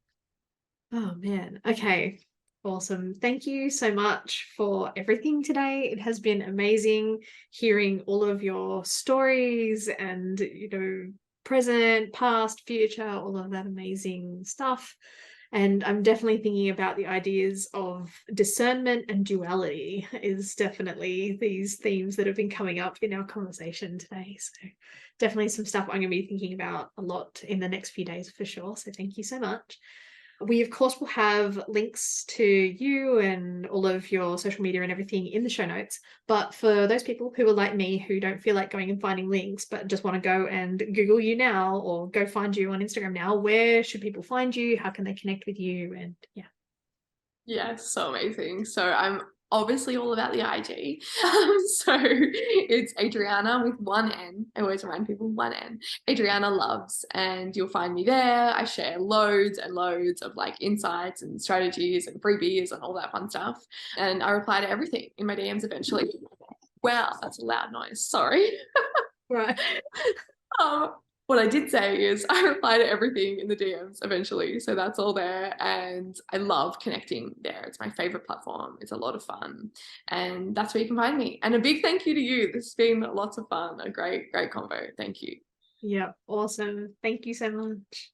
Oh man. Okay. Awesome. Thank you so much for everything today. It has been amazing hearing all of your stories and, you know, present, past, future, all of that amazing stuff. And I'm definitely thinking about the ideas of discernment and duality is definitely these themes that have been coming up in our conversation today. So definitely some stuff I'm going to be thinking about a lot in the next few days for sure. So thank you so much. We, of course, will have links to you and all of your social media and everything in the show notes. But for those people who are like me, who don't feel like going and finding links, but just want to go and Google you now or go find you on Instagram now, where should people find you? How can they connect with you? And yeah. Yeah, so amazing. So I'm obviously all about the IG. So it's Adriana with one N. I always remind people one N. Adriana Loves, and you'll find me there. I share loads and loads of like insights and strategies and freebies and all that fun stuff. And I reply to everything in my DMs eventually. Wow, that's a loud noise. Sorry. Right. What I did say is I reply to everything in the DMs eventually. So that's all there. And I love connecting there. It's my favorite platform. It's a lot of fun. And that's where you can find me. And a big thank you to you. This has been lots of fun. A great, great convo. Thank you. Yeah, awesome. Thank you so much.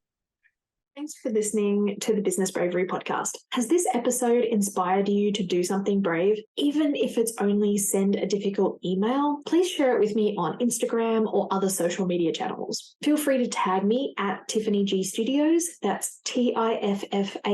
Thanks for listening to the Business Bravery podcast. Has this episode inspired you to do something brave? Even if it's only send a difficult email, please share it with me on Instagram or other social media channels. Feel free to tag me at Tiffany G Studios. That's TIFFANY.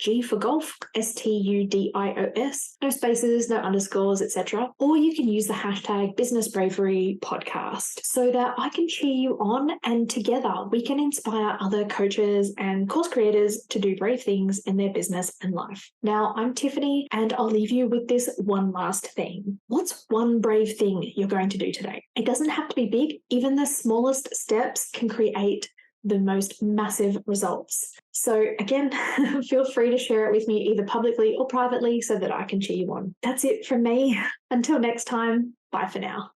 G for golf, STUDIOS, no spaces, no underscores, etc. Or you can use the hashtag Business Bravery Podcast so that I can cheer you on and together we can inspire other coaches and course creators to do brave things in their business and life. Now, I'm Tiffany and I'll leave you with this one last thing. What's one brave thing you're going to do today? It doesn't have to be big. Even the smallest steps can create the most massive results. So again, feel free to share it with me either publicly or privately so that I can cheer you on. That's it from me. Until next time, bye for now.